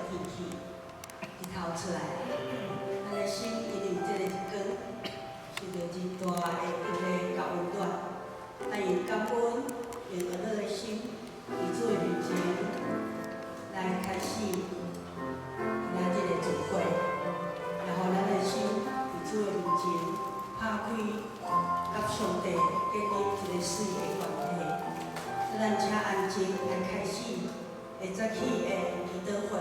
进去，一头出来，咱的心因为这个一光，受到真大的一个甲温暖，咱用感恩，用乐乐的心，以做旅程来开始咱这个聚会，然后咱的心以做旅程打开甲上帝建立一个水的关系。咱请安静来开始下早起的祈祷会。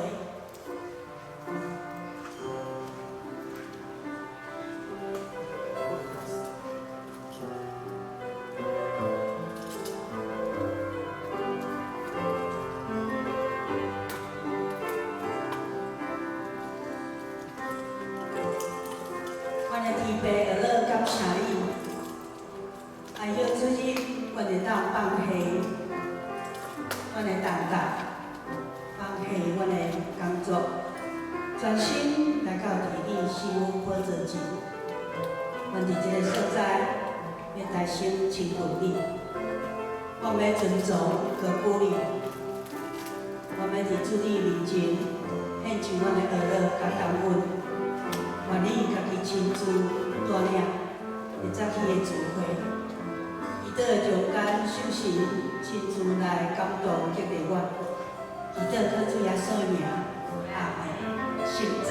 阮的天父下落感谢你，爱许主日，阮会当放下阮的重担，放下阮的工作，专心来到地里侍奉好做钱。阮伫这个所在，要大声亲近你，我们要尊重和鼓励，我们伫主你面前献上阮的下落甲感恩，愿你家己亲自带领下早起的聚会。祈祷中间首先亲自来感动激励我，祈祷靠主耶稣的名，阿门。现在。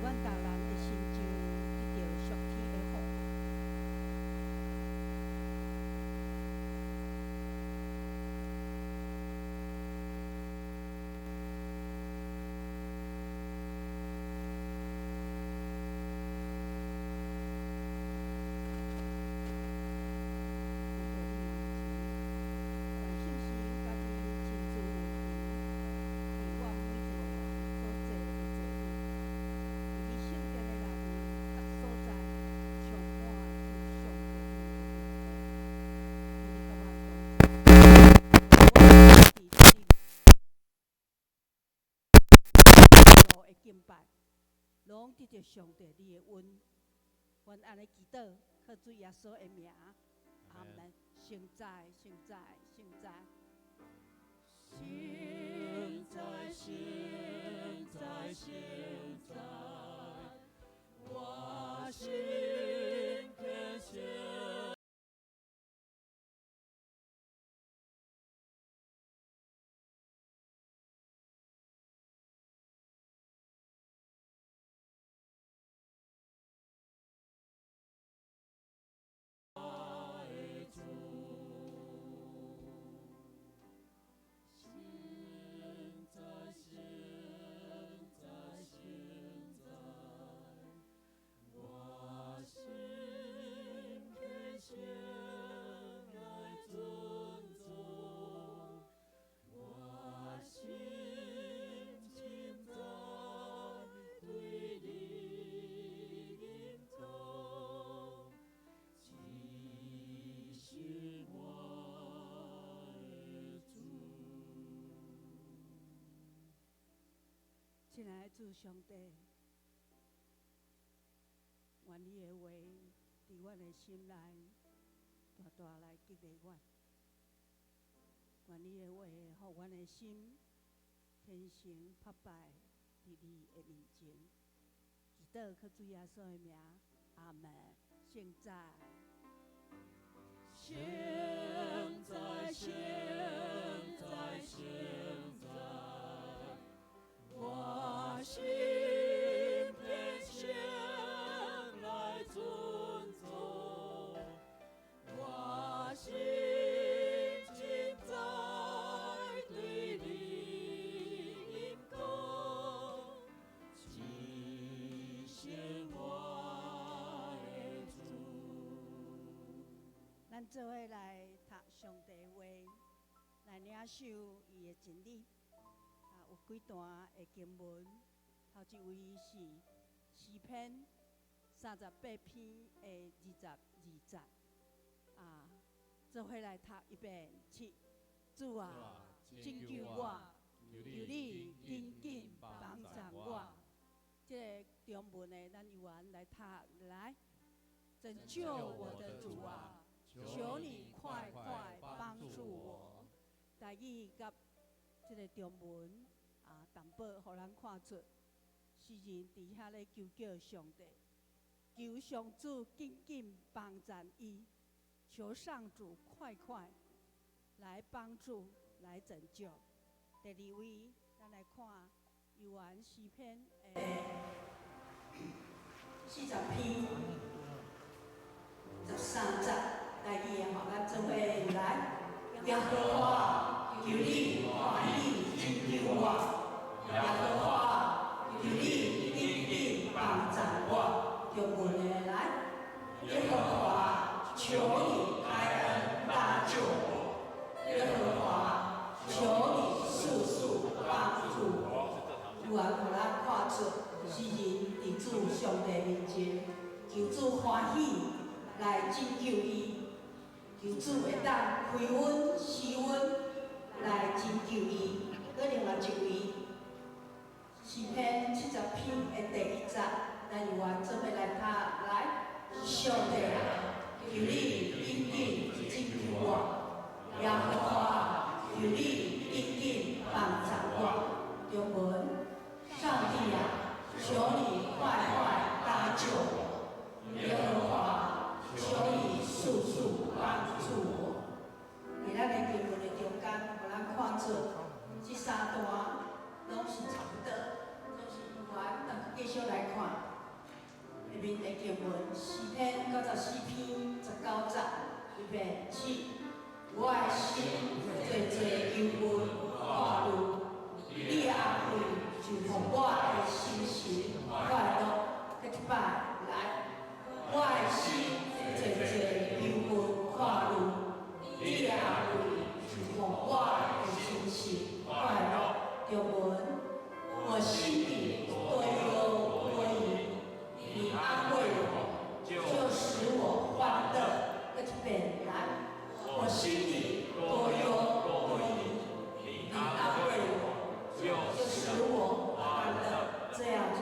阮逐人的心情一定拢得着上帝你的恩。阮安尼祈祷，靠主耶稣的名，阿门。现在，现在，现在，现在，现在，现在，我心更现。亲爱的主上帝，愿你的话伫阮的心内大大来激励阮。愿你的话，互阮的心天生拍摆伫你的面前。祈祷靠主耶稣的名，阿门。现在，现在，现在，现在，我心偏向来尊重，我心尽在对你应供，极限我的主。咱做伙来读上帝话，来领受伊的真理。有几段的经文，头一位是诗篇38篇的22节，做伙来读一遍7。主啊，拯救我，求你紧紧帮助我。这个中文的，咱由咱来读来。拯救我的主啊，求你快快帮助我。台语甲这个中文淡薄，互咱看出诗人伫遐咧求叫上帝，求上主紧紧帮助伊，求上主快快来帮助、来拯救。第二位，咱来看犹原诗篇40篇13节，台语的吼，咱做伙来。耶和华，求你欢喜拯救我；耶和华，求你紧紧帮助我。中文的来，耶和华，求你开恩搭救我；耶和华，求你速速帮助我。有缘互咱看出，诗人伫主上帝面前，求主欢喜来拯救伊。求主会当开恩施恩来拯救伊。搁另外一位诗篇70篇的第1节，咱由原做伙来读来。上帝啊，求你紧紧拯救我；耶和华，求你紧紧帮助我。中文，上帝啊，求你快快搭救我；耶和华，求你速速帮助我。伫咱的经文的中间，互咱看出这3段拢是差不多，就是由原咱继续来看下面的经文，诗篇94篇19节，预备起。我的心最最忧闷看虑，你的安慰就互我的心情快乐。搁一摆来，我的心最最忧闷看虑，你的安慰就互我的心情快乐。中文，我心里多忧多疑，你安慰我，就使我欢乐。搁一遍来，我心里多忧多疑，你安慰我，就使我欢乐。这样就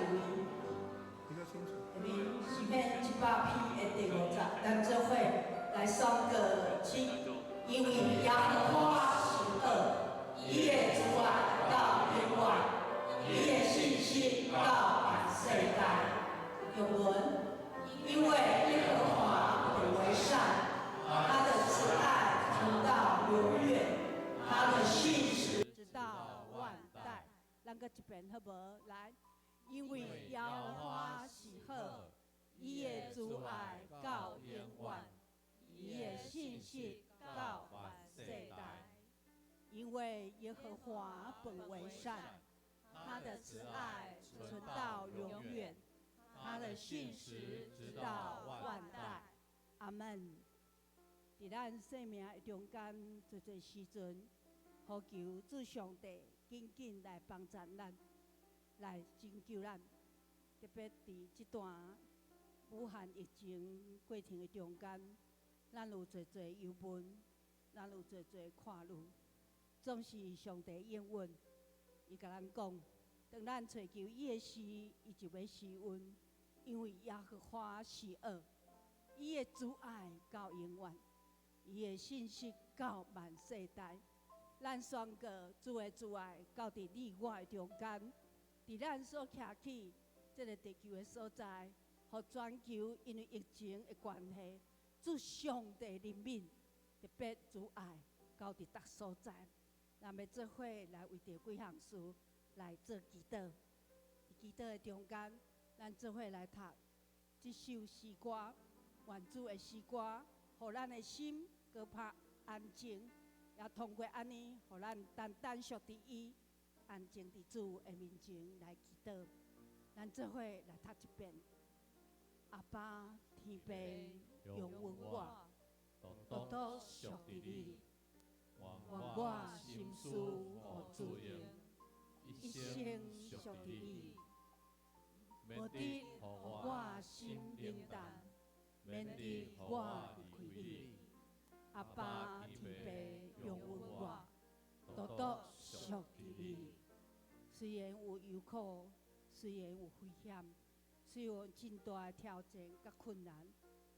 息到万世代。因为耶和华本为善，他的慈爱存到永远，他的信实直到万代。阿们。伫咱生命的中间，侪侪时阵，呼求主上帝紧紧来帮助咱，来拯救咱。特别伫这段武汉疫情过程的中间，咱有侪侪忧闷，咱有侪侪看路。总是上帝应允，伊甲咱讲，当咱找求伊的时，伊就要施恩，因为耶和华是恶，伊的慈爱到永远，伊的信息到万世代。咱宣告主的慈爱到伫你我的中间，伫咱所徛起这个地球的所在，互全球因为疫情的关系，主上帝怜悯，特别慈爱到伫各所在。咱要做伙来为着几项事来做祈祷。伫祈祷的中间，咱做伙来读这首诗歌，愿主的诗歌，互咱的心搁较安静，也通过安尼，互咱单单属伫伊，安静伫主的面前来祈祷。咱做伙来读一遍：阿爸天父，用阮我，独独属伫你。愿我心思互主用，一生属伫你。无得互我心冷淡，免得互我离开你。阿爸天父，用阮我，独独属伫你。虽然有忧苦，虽然有危险，虽然有真大的挑战甲困难，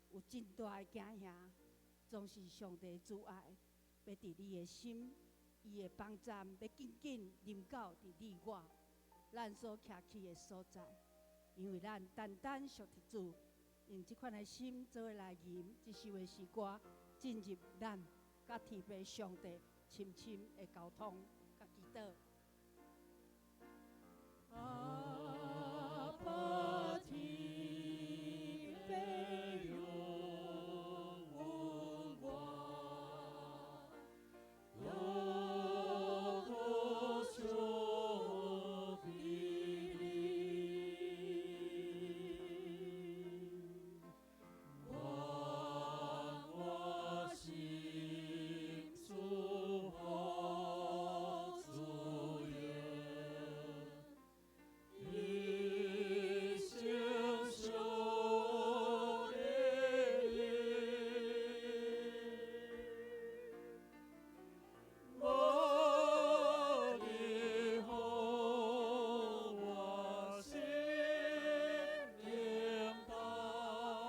有真大的惊吓，总是上帝主爱。要伫你的心，伊的帮站要紧紧临到伫你我，咱所徛起的所在。因为咱单单属伫主，用这款的心做伙来吟这首的诗歌，进入咱甲天父上帝深深的沟通甲祈祷。阿爸天父用阮我，独独属伫你。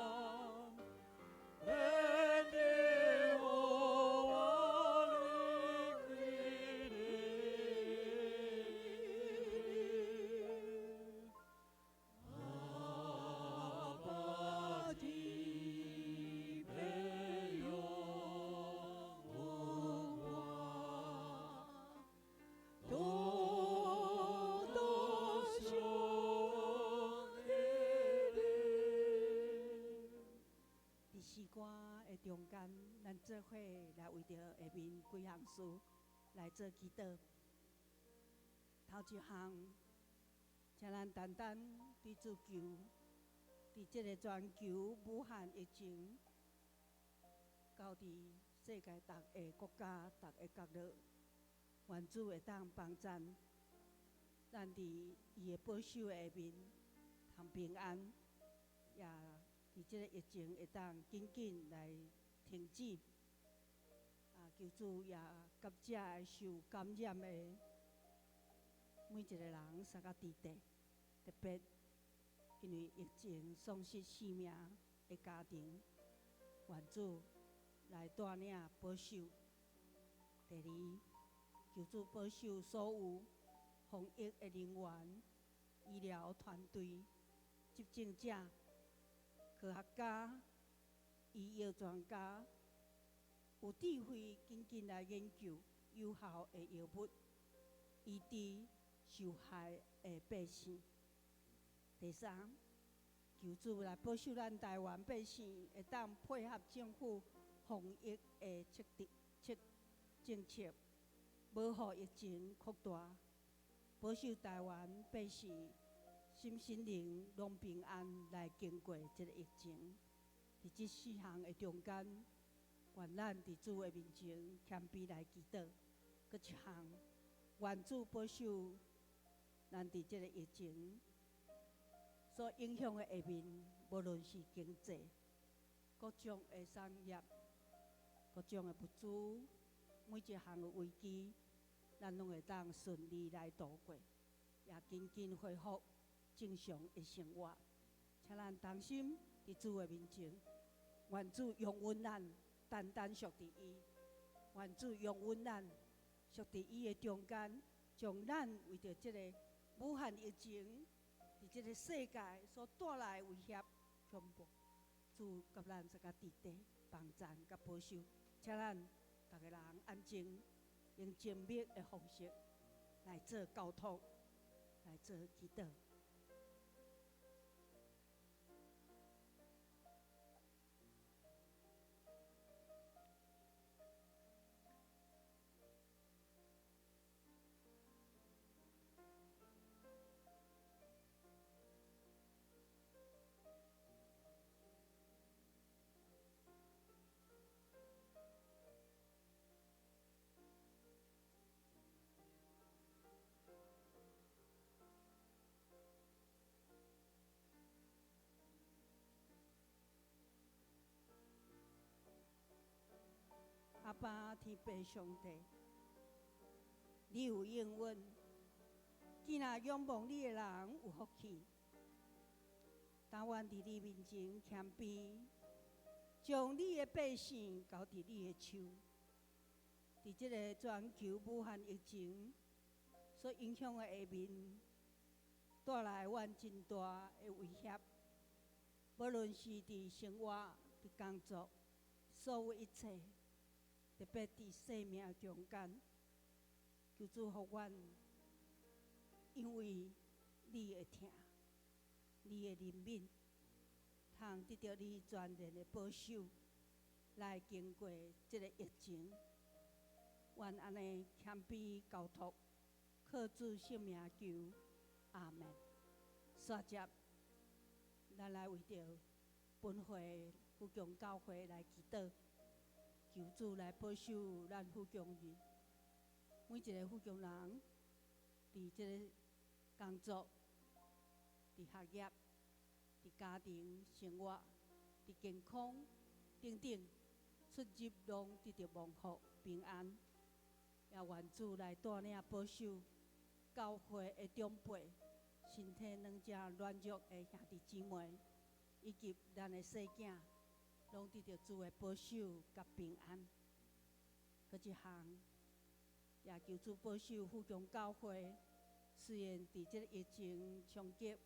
愿我心思互主用，一生属于你。无你互我心冷淡，免得互我离开你。阿爸天父用阮我，独独属于你。伫诗歌的中间，咱做伙来为着下面几项事来做祈祷。头一项，请咱单单对主求，伫这个全球武汉疫情，到伫世界各个国家、各个角落，愿主会当帮助咱伫伊的保守的下面，通平安，也伫这个疫情会当紧紧来停止。求主也甲这个受感染的每一个人三个伫地，特别因为疫情丧失性命的家庭，愿主来带领保守。第二，求主保守所有防疫的人员、医疗团队、执政者、科学家、医药专家，有智慧紧紧来研究有效的药物，医治受害的百姓。第三，求主来保守咱台湾百姓，会当配合政府防疫的政策，无互疫情扩大，保守台湾百姓心心灵拢平安来经过这个疫情。伫即4项的中间，愿咱伫主的面前谦卑来祈祷。搁一项，愿主保守咱伫这个疫情所影响的下面，无论是经济、各种的产业、各种的物资，每一项的危机，咱拢会当顺利来度过，也紧紧恢复正常的生活。请咱同心伫主的面前，愿主容允咱单单属伫伊，愿主容允咱属伫伊的中间，将咱为着这个武汉疫情伫这个世界所带来的威胁，全部主甲咱这个伫地帮赞甲保守。请咱逐个人安静，用静默的方式来做交托，来做祈祷。阿爸天父上帝，你有应允，既然仰望你的人有福气，但愿伫你面前谦卑，将你的百姓交伫你的手。伫这个全球武汉疫情所影响的下面，带来阮真大的威胁，无论是伫生活、伫工作，所有一切。特别伫生命中间，求主互阮，因为你的疼，你的怜悯，通得到你全然的保守，来经过这个疫情。愿安尼谦卑交托，靠主圣名求，阿门。续接，咱来为着本会富强教会来祈祷。求主来保守咱富强人，每一个富强人，伫这个工作、伫学业、伫家庭生活、伫健康等等，出入拢得到蒙福平安。也愿主来带领保守教会的长辈、身体软弱的兄弟姊妹，以及咱的细囝。拢得到主的保守甲平安。搁一项，也求主保守富强教会。虽然伫这个疫情冲击，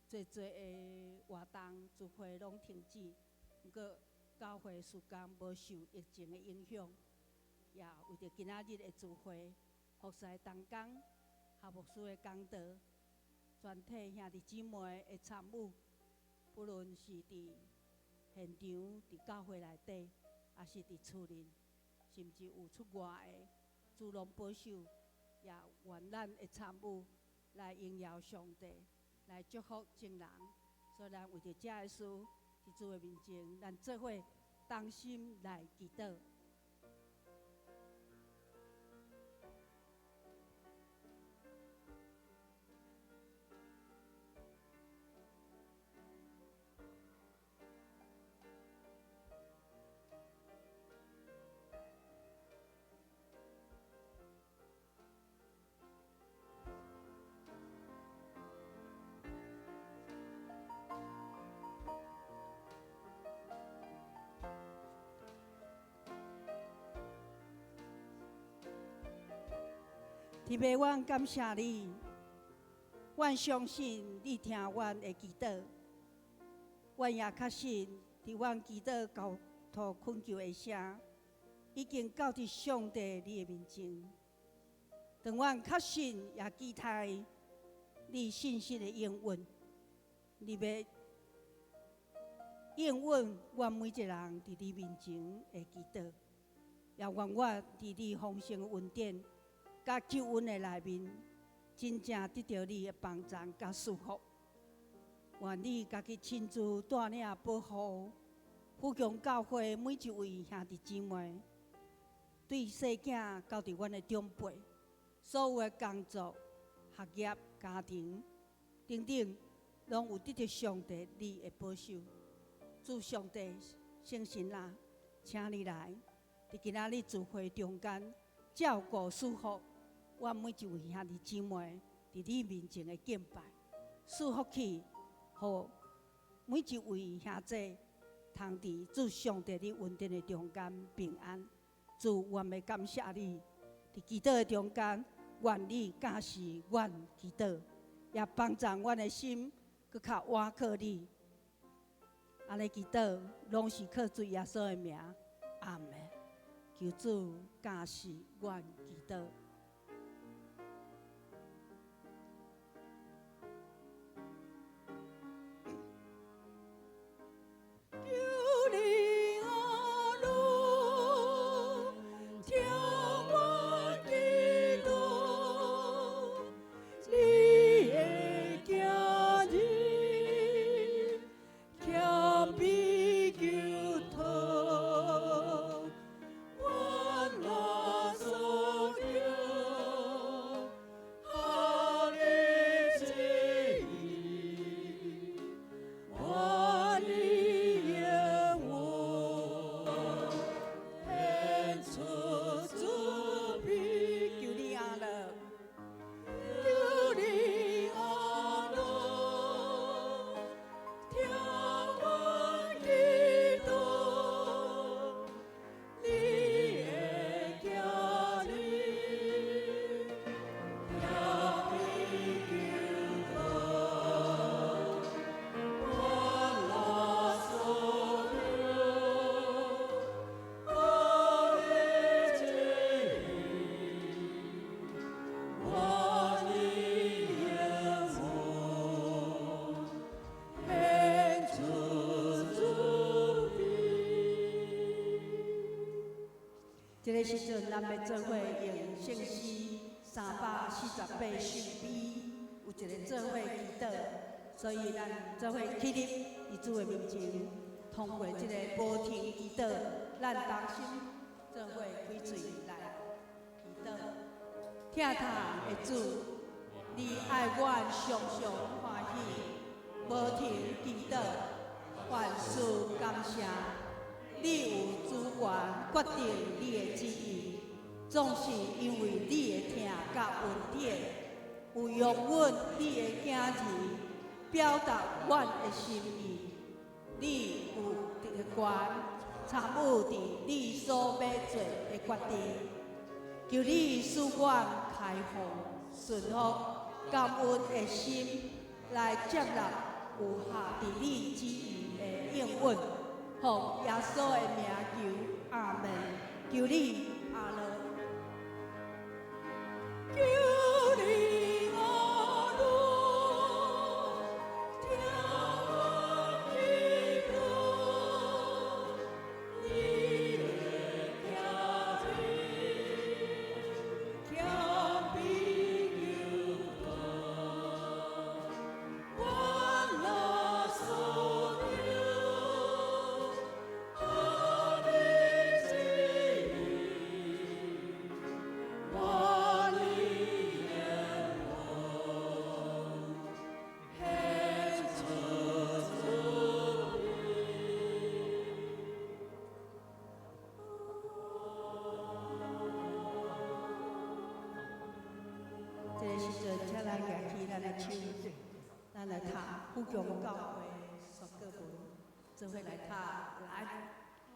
侪的活动聚会拢停止，不过教会事工无受疫情的影响，也为着今仔日的聚会，服侍同工、学牧师的讲道，全体兄弟姊妹的参与，不论是伫现场伫教会内底，也是伫厝里，甚至有出外的，主拢保守，也愿咱的参与来荣耀上帝，来祝福众人。所以，咱为着这个事，伫主的面前，咱做伙同心来祈祷。天父，阮感谢你，阮相信你听阮的祈祷，阮也确信伫阮祈祷交托恳求的声，已经到伫上帝你的面前。当阮确信也期待你信息的应允，你要应允阮每一个人伫你面前的祈祷，也愿我伫你丰盛恩典甲救恩的内面，真正得到你的帮助甲祝福。愿你家己亲自带领保护富强教会每一位兄弟姊妹，对细囝到伫阮的长辈，所有的工作、学业、家庭等等，拢有得到上帝你的保守。主上帝圣神啊，请你来，伫今仔日聚会中间照顾祝福阮每一位兄弟姊妹伫你面前的敬拜，祝福去，互每一位兄弟通伫主上帝你恩典的中间平安。主，愿要感谢你，伫祈祷的中间，愿你驾驶阮祈祷，也帮助阮的心搁较倚靠你。安尼祈祷，拢是靠主耶稣的名，阿门。求主驾驶阮祈祷。这个时阵，咱要做伙用圣诗348首诗，有一个做伙祈祷，所以咱做伙起立，伫主的面前，通过这个无停祈祷，咱同心做伙开嘴来祈祷。疼痛的主，你爱阮常常欢喜，无停祈祷，万事感谢。你有主权决定你的旨意，总是因为你的疼甲恩典，有用阮你的囝儿表达阮的心意。你有特权参与伫你所要做的决定，求你使阮开放、顺服、感恩的心来接纳有下伫你旨意的应允。奉耶稣的名求，阿门。求你，阿乐。求你，阿乐，听我祈祷，你的家庭，强逼求道，我那所这个时阵，请咱举起咱的手，咱来读富强教会宣告文，做伙来读，来，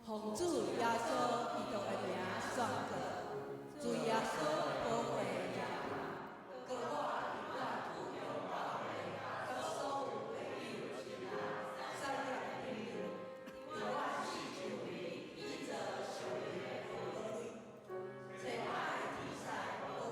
奉主耶稣基督的名宣告，主耶稣保护者，各我与咱富强教会甲所有的友情啊，善良的朋友，对我是就为依着属灵的法律，最爱题材保护。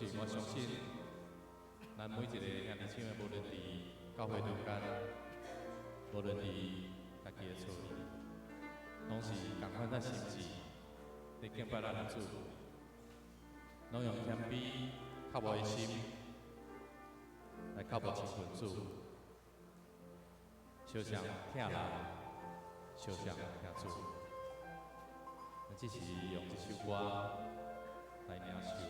就是我相信，咱每一个兄弟姊妹，无论伫教会中间，无论伫家己的厝里，拢是共款在心志，伫敬拜咱的主，拢用谦卑、靠无的心来靠无亲近主，相相听人，相相听主。这是用一首歌来领受。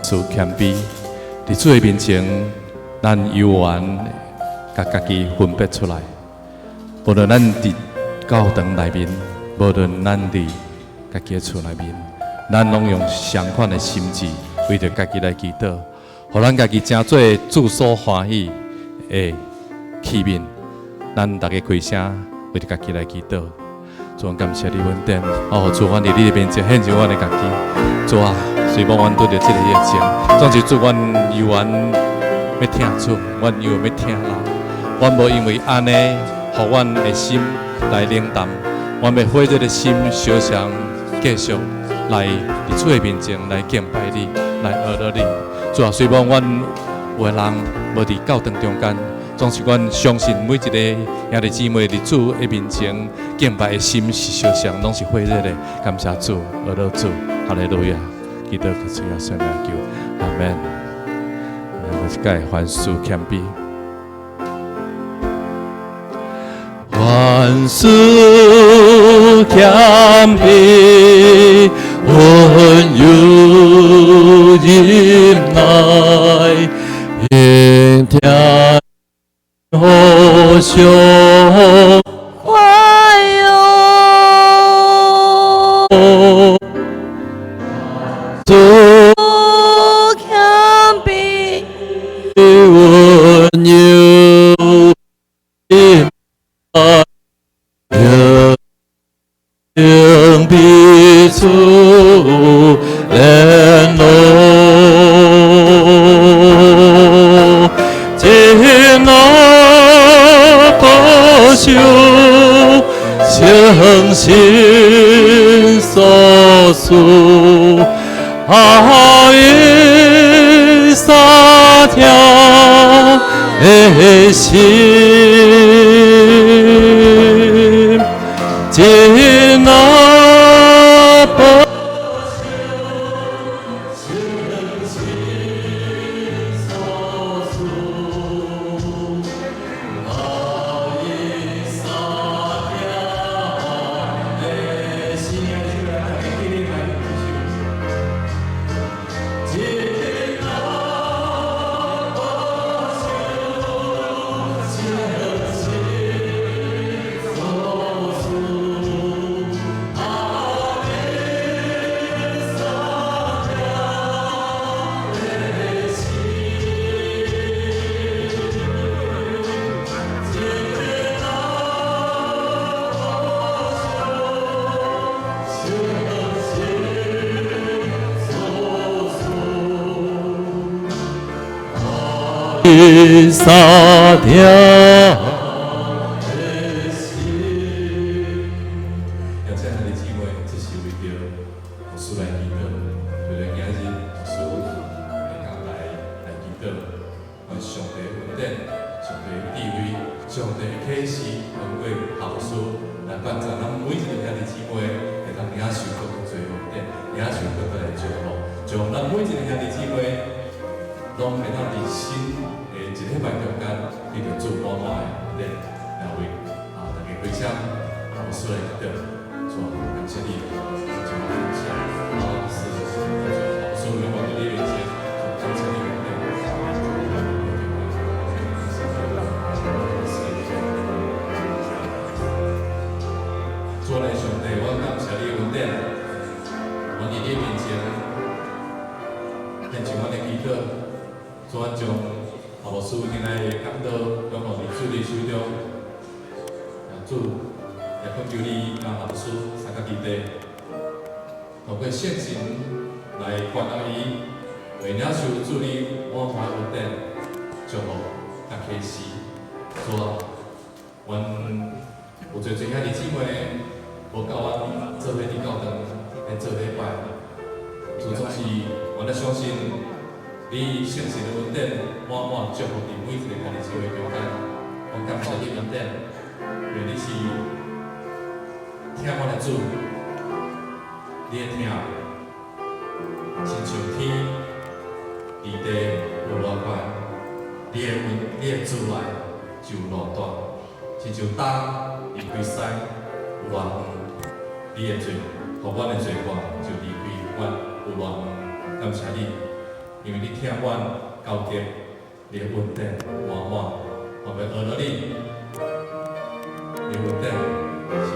主谦卑，伫主的面前，咱有缘甲家己分别出来。无论咱伫教堂内面，无论咱伫家己的厝内面，咱拢用相款的心志，为着家己来祈祷，互咱家己成做主所欢喜的器皿。咱大家开声，为着家己来祈祷。主，感谢你恩典，主，阮伫你的面前献上阮的家己，主啊。虽无阮拄着即个疫情，总是主，阮有缘要听主，阮有缘要听人，阮无因为安尼，互阮的心来冷淡，阮要火热的心，相常继续来伫主的面前来敬拜你，来学到你。主啊，虽无阮有的人无伫教堂中间，总是阮相信每一个兄弟姊妹伫主的面前敬拜的心是相常，拢是火热的。感谢主，学到主，哈利路亚。基督的主要圣名求，阿门。我是该凡事谦卑，凡事谦卑，温柔忍耐，因天何相宽容。彼此联络，今啊保守诚心所属，因三条的心，今啊保三条。也请咱的姊妹一起为着牧师来祈祷，为了今日牧师会讲来祈祷，愿上帝恩典、上帝智慧、上帝启示，通过牧师来帮助咱每一个兄弟姊妹，会当领受更多恩典，领受更多的祝福，将咱每一个兄弟姊妹拢会当伫心的一礼拜中间，得到主满满的恩典，来为大家分享牧师来祈祷。说感谢你，就感谢是我们的面前，感谢你，主来上帝，我感谢你恩典，我伫你面前，献上我的祈祷，主我将牧师今日的讲道交互你主的手中，主。也恳求你，让牧师三个基地，透过圣神来管教伊，为领受主你满满恩典、祝福甲启示。主啊，阮有做最兄弟姊妹，无甲阮做伙伫教堂来做礼拜，主总是阮咧相信你圣神的恩典满满祝福伫每一个兄弟姊妹中间。我感谢你恩典，愿你是。听我的主，你的听，亲像天、地地有偌宽，你的主来就偌大，亲像东离开西有偌远，你的罪，互阮的罪过就离开阮有偌远。感谢你，因为你听阮交结，你的恩典满满，我们学了你，你恩典是。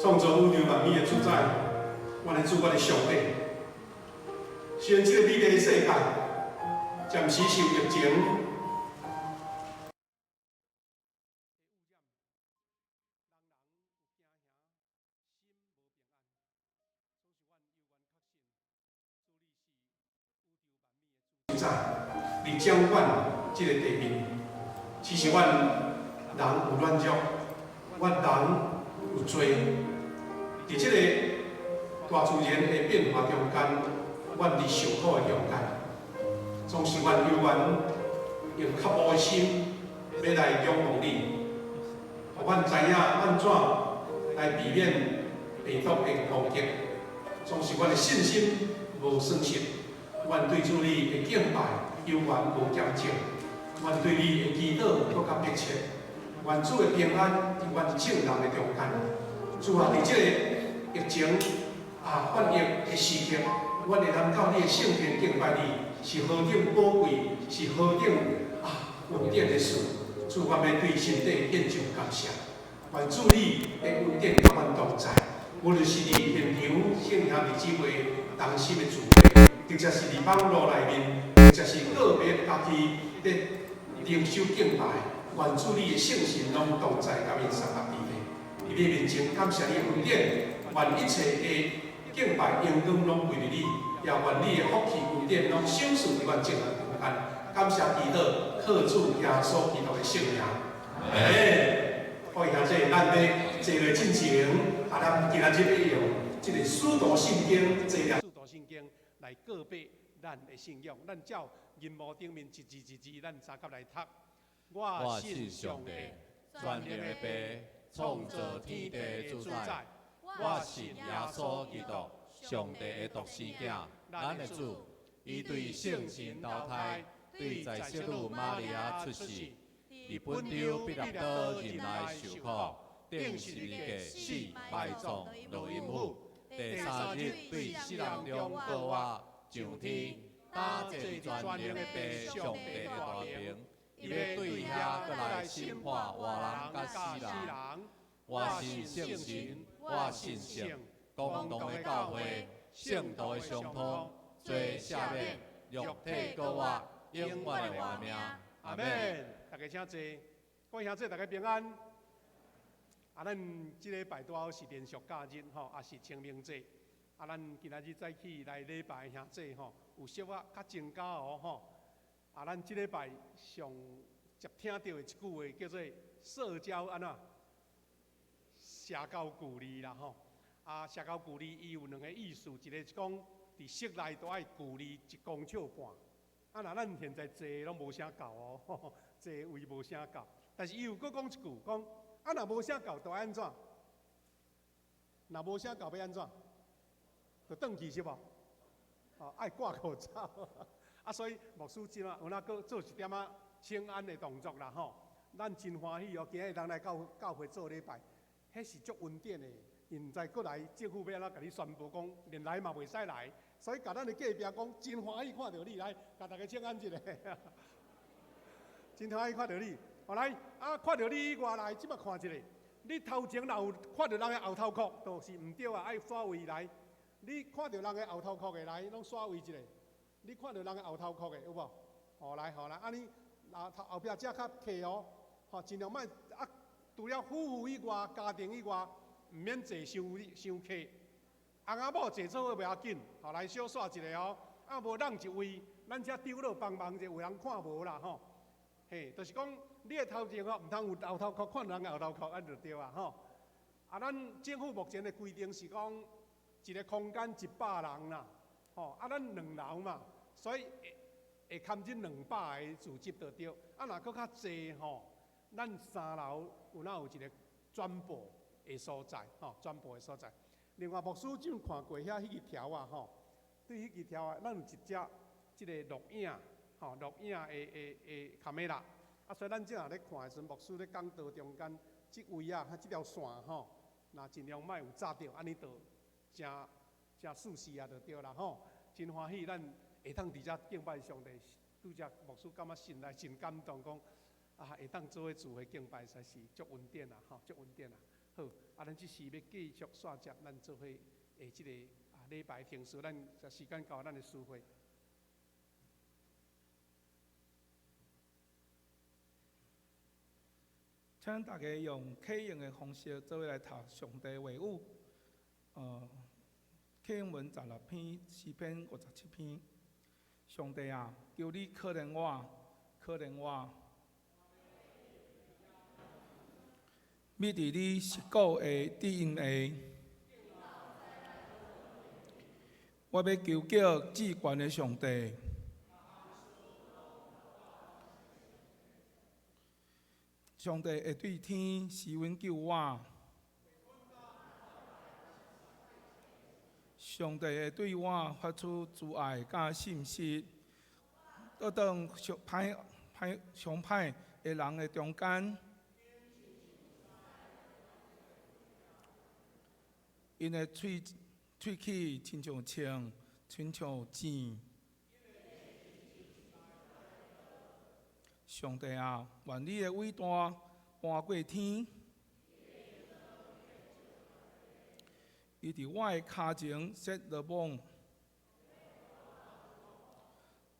创造宇宙万物的主宰，我的主，我的上帝。虽然这个美丽的世界暂时受疫情，主宰，你掌管这个地面。其实，阮人有软弱，阮人有罪。伫这个大自然的变化中间，阮伫受苦的中间，总是阮有缘用较无的心要来仰望你，互阮知影安怎来避免病毒的攻击。总是阮的信心无损失，阮对主你的敬拜有缘无减少，阮对你的祈祷更加迫切。愿主的平安伫阮众人的中间。主啊，伫这个疫情患疫的时刻，阮会通到你的圣殿敬拜你，是何等宝贵，是何等恩典的事。主，我要对身体献上感谢。愿主你的恩典甲阮同在，无论是伫现场圣兄弟姊妹同心的聚会，或者是伫网络内面，或者是个别家己咧灵修敬拜，愿主你的圣神拢同在甲因三合地内。伫你面前感谢你的恩典，愿一切的敬拜荣光拢归于你，也愿你的福气恩典拢享受伫阮众人中间。感谢祈祷，靠主耶稣基督的圣名。各位兄弟，咱要坐落进前，咱今仔日要用这个《使徒信经》这个《使徒信经》来告别咱的信仰。咱照银幕顶面一字一字，咱三甲来读。我信上帝，全能的爸，创造天地的主宰。我信耶稣基督，上帝的独生子，咱的主。伊对圣神投胎，对在小女玛利亚出世，伫本丢彼拉多人来受苦，顶十字架死，埋葬落阴府。第三日对死人中告我上天，打坐全能的爸，上帝的大名。伊要对遐过来审判活人甲死人。我信圣神，我信圣，共同的教会，圣道的相通，罪赦免，肉体告我，永远的活命。阿门。大家请坐，各位兄弟，大家平安。咱这礼拜拄好是连续假日吼，也是清明节。咱今仔日早起来礼拜兄弟吼，有小可较增加哦吼。咱这礼拜上接听到的一句话叫做社交安怎？社交距离啦吼。社交距离伊有两个意思，一个是讲伫室内都爱距离1公尺半。那咱现在坐拢无啥够哦，坐位无啥够。但是伊有搁讲一句，讲若无啥够，就安怎？若无啥够要安怎？就转去是无？爱挂口罩。所以牧师今仔有哪搁做一点请安的动作啦吼。咱真欢喜哦，今日当来教会做礼拜，迄是足恩典的。现在搁来政府要安怎甲你宣布讲，连来嘛袂使来，所以甲咱的隔壁讲真欢喜看到你来，甲大家请安一下。真欢喜看到你，来看到你以外来，即摆看一下，你头前若有看到人的后头壳，就是毋对啊，爱刷位来。你看到人的后头壳的来，拢刷位一下。你看到人的后头壳的有无？来，尼后壁遮较客哦，尽量莫除了夫妇以外、家庭以外，毋免坐伤客。翁仔某坐做伙袂要紧，来小耍一下哦。无让一位，咱遮丢落帮忙者，有人看无啦吼。就是讲你的头前毋通有后头壳，看人的后头壳，安就对啊吼。咱政府目前的规定是讲一个空间100人啦，咱2楼嘛，所以会堪这200个自集就对。啊，若搁较济吼，咱3楼有一个转播的所在，转播的所在。另外，牧师怎看过遐迄个条啊，对迄个条啊，咱有一只即个录影，录影的卡梅拉。啊，所以咱正下咧看的时阵，牧师咧讲道中间，即位啊，即条线那尽量莫有炸着，安尼就真舒适啊，就对啦真欢喜，咱会当伫遮敬拜上帝，拄则牧师感觉心内真感动，讲会当做伙聚会敬拜，实在是足稳定啦，足稳定啦。好，咱即时要继续续接咱做伙即个礼拜停事，咱时间到，咱的聚会。请大家用启应的方式做伙来读上帝的话语。启应文16篇，诗篇57篇。上帝啊，求你可怜我，可怜我。要伫你实果的指引下，我要求叫至高的上帝。上帝会对天施恩救我，上帝会对我发出慈爱甲信息，倒当上歹的人的中间，因的喙齿亲像枪，亲像箭。上帝啊，愿你的伟大搬过天，伊伫我的骹前设落网，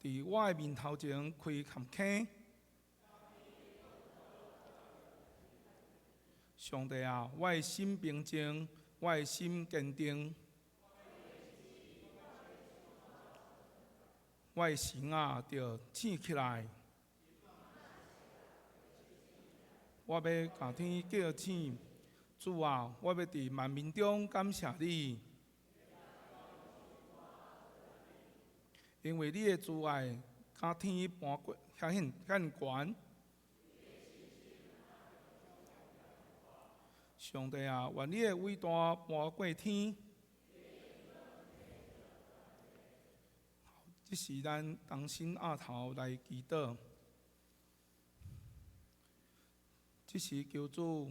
伫我的面头前开坎坑。上帝啊，我的心平静，我的心坚定，我的心啊，着醒起来。我要甲天叫醒，主啊，我要伫万民中感谢你，因为你的慈爱甲天搬过遐悬。上帝啊，愿你的伟大搬过天。这是咱同心压头来祈祷。即时求主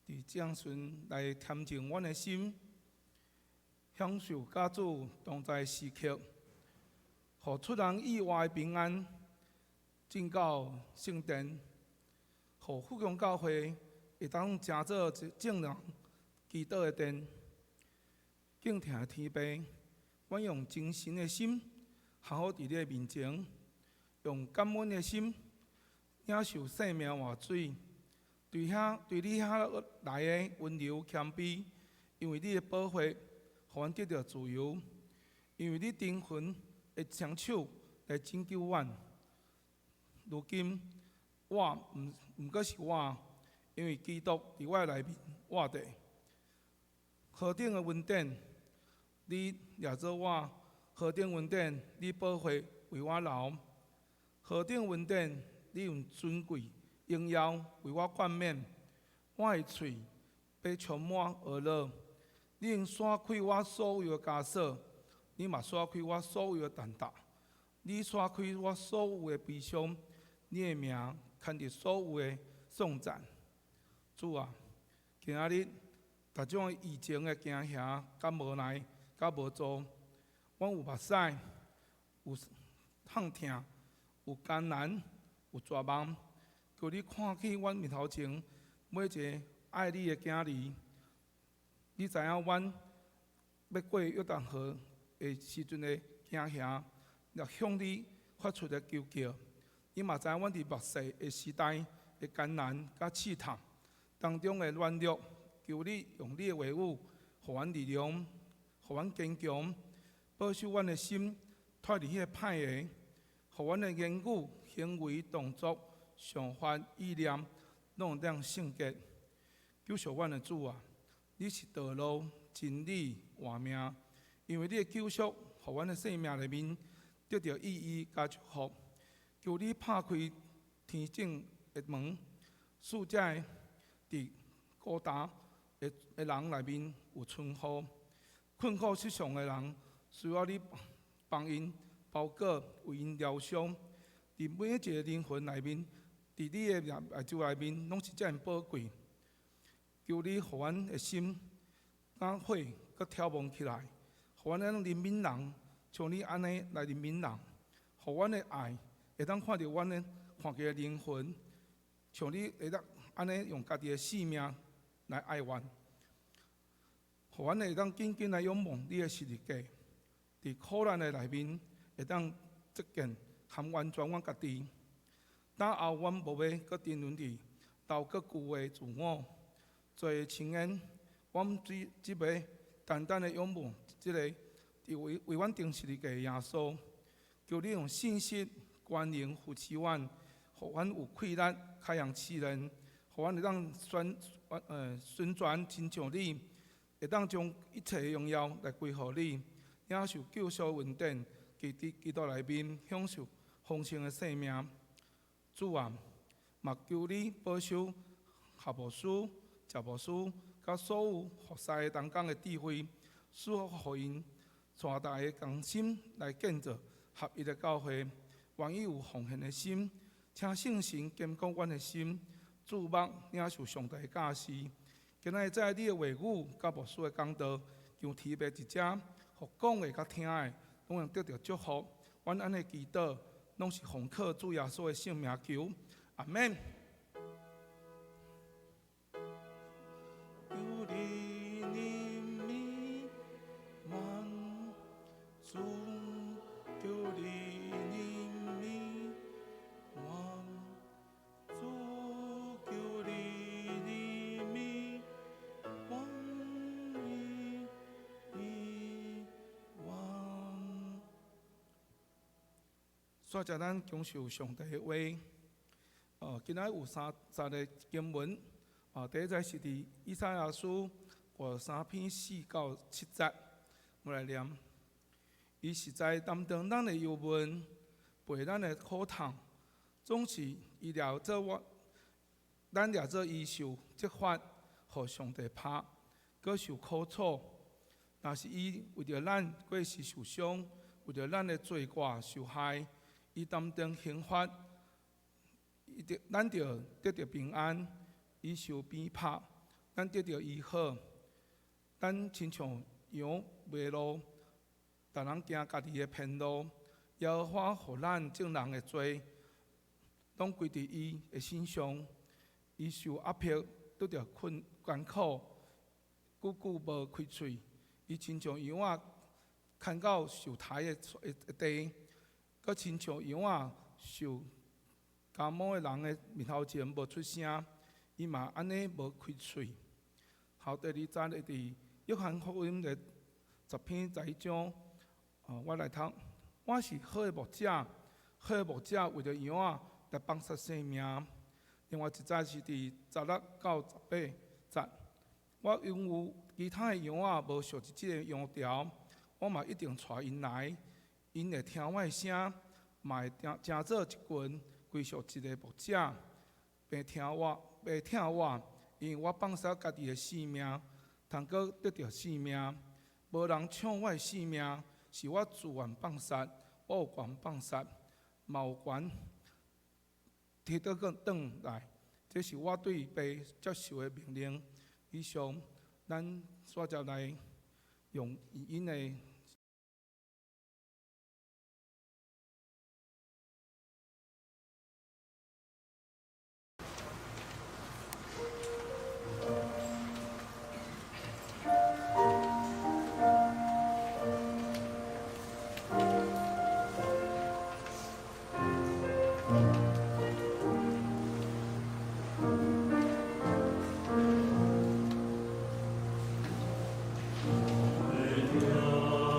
伫降顺来恬静阮的心，享受甲主同在时刻，互出人意外的平安进到圣殿，互福祥教会会当成做一正人祈祷的殿。敬听的天父，阮用真诚的心，好好伫你的面前，用感恩的心领受生命活水。对你遐来的温柔谦卑，因为你的保护，互阮得到自由；因为你灵魂会双手来拯救阮。如今我毋过是我，因为基督伫我内面活着。何等的恩典，你掠做我；何等恩典，你保护为我留；何等恩典，你用尊贵。荣耀为我冠冕，我的嘴被充满娱乐。你用刷开我所有的枷锁，你嘛刷开我所有的担当。你刷开我所有的悲伤，你的名牵着所有的颂赞。主啊，今仔日逐种疫情的惊吓、甲无奈、甲无助，阮有目屎，有痛痛，有艰难，有绝望。求你看起阮面头前每一个爱你的囝儿，你知影阮要过约旦河的时阵的惊吓，也向你发出的求救。你嘛知影阮伫末世的时代的艰难甲试探当中的软弱，求你用你的话语，互阮力量，互阮坚强，保守阮的心脱离迄个歹个，互阮的言语、行为、动作。想法意念，拢当圣洁。救赎阮的主啊，你是道路、真理、活命。因为你的救赎，互阮的生命里面得到意义甲祝福。求你拍开天境的门，使这伫孤单的人内面有春雨。困苦世上的人，需要你帮因包裹，为因疗伤。伫每一个灵魂内面，伫你的眼珠内面，拢是遮尔宝贵。求你，互阮的心敢火，搁跳动起来，互阮人民人像你安尼来人民人，互阮的爱会当看到阮的看见的灵魂，像你会当安尼用家己的性命来爱阮，互阮会当紧紧来仰望你的十字架，伫苦难的内面会当实践含完全阮家己。打后阮无要搁沉沦伫斗搁旧的自我。做亲恩，阮只要单单的仰望即个为阮定十字架的耶稣，求你用信心、关灵扶持阮，互阮有气力开扬世人，互阮会当宣传亲像你，会当将一切的荣耀来归互你，领受救赎恩典，基督内面享受丰盛的生命。主啊，嘛求你保守夏牧师、赵牧师，甲所有服侍的同工的智慧，使互因全大的同心来建造合一的教会。愿意有奉献的心，请圣神坚固阮的心，注目领受上帝的教示。今仔在你的话语甲牧师的讲道，让提拔一遮，互讲的甲听的，拢能得到祝福。阮安尼祈祷，拢是奉靠主耶稣的圣名求，阿门。所以，咱讲受上帝的话。今仔有三个经文。第一节是伫以赛亚书53篇4到7节，我来念。伊实在担当咱的忧闷，背咱的苦痛，总是伊了做咱了做伊受责罚，互上帝拍，搁受苦楚。若是伊为着咱过世受伤，为着咱的罪过受害。伊担当刑罚，咱就得到平安；伊受鞭拍，咱得到医好。咱亲像羊迷路，逐人行家己的偏路。耶和华互咱众人的罪，拢归伫伊的身上。伊受压迫，得到艰苦，久久无开喙。伊亲像羊仔牵到受杀的地。搁亲像羊仔受家母的人的面头前无出声，伊嘛安尼无开喙。后第二节的伫约翰福音的10篇11章，我来读。我是好的牧者，好的牧者为着羊仔来放杀生命。另外一节是伫16到18节，我因有其他的羊仔无属即个羊条，我嘛一定带因来。因会听我的声，嘛会成做一群归属一个牧者，并听我，因为我放杀家己的性命，通搁得到性命。无人抢我的性命，是我自愿放杀，我有权放杀，嘛有权摕倒转来。这是我对被接受的命令。以上，咱所接来用语音的。Alleluia.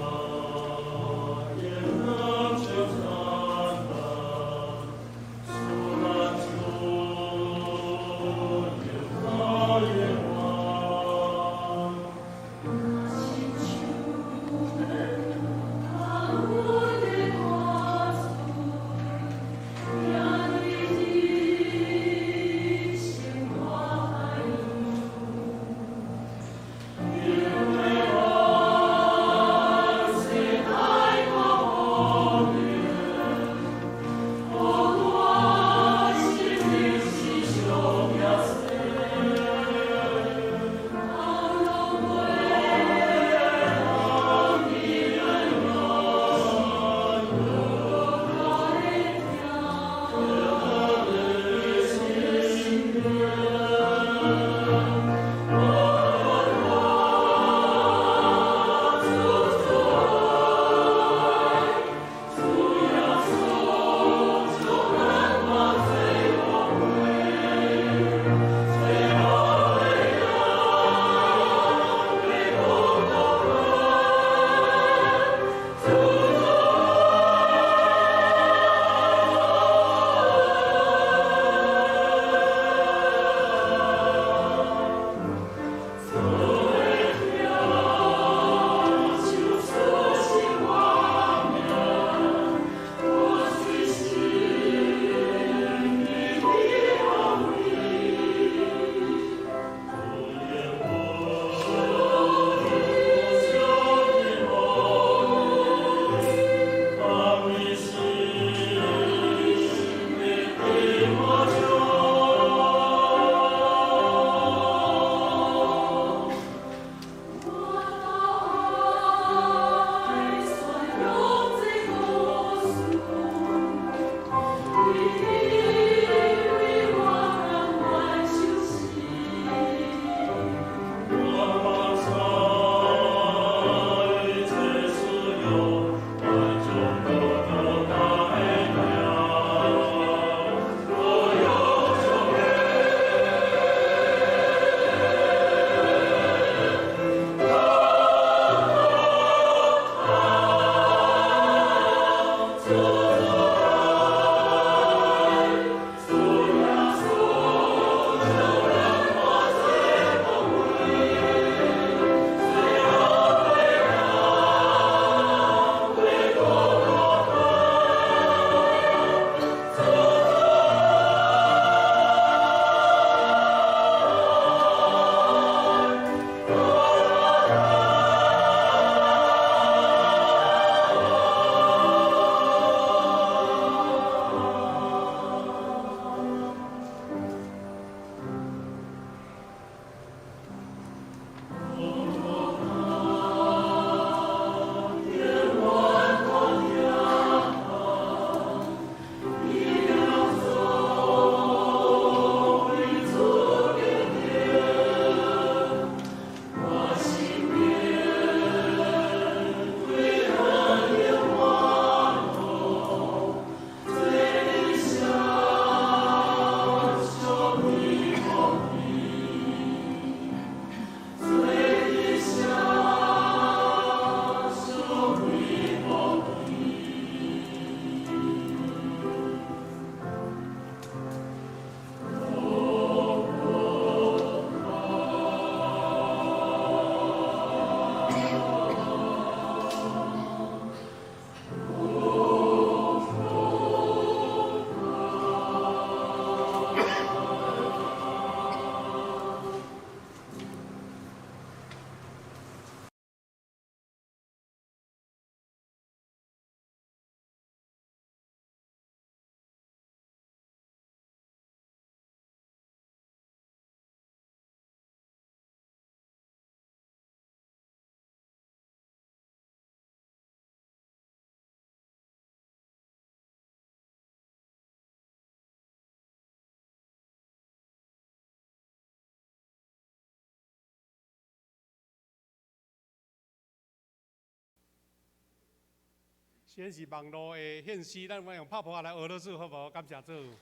先是网络的献诗，咱用拍破来俄罗斯好无？感谢主。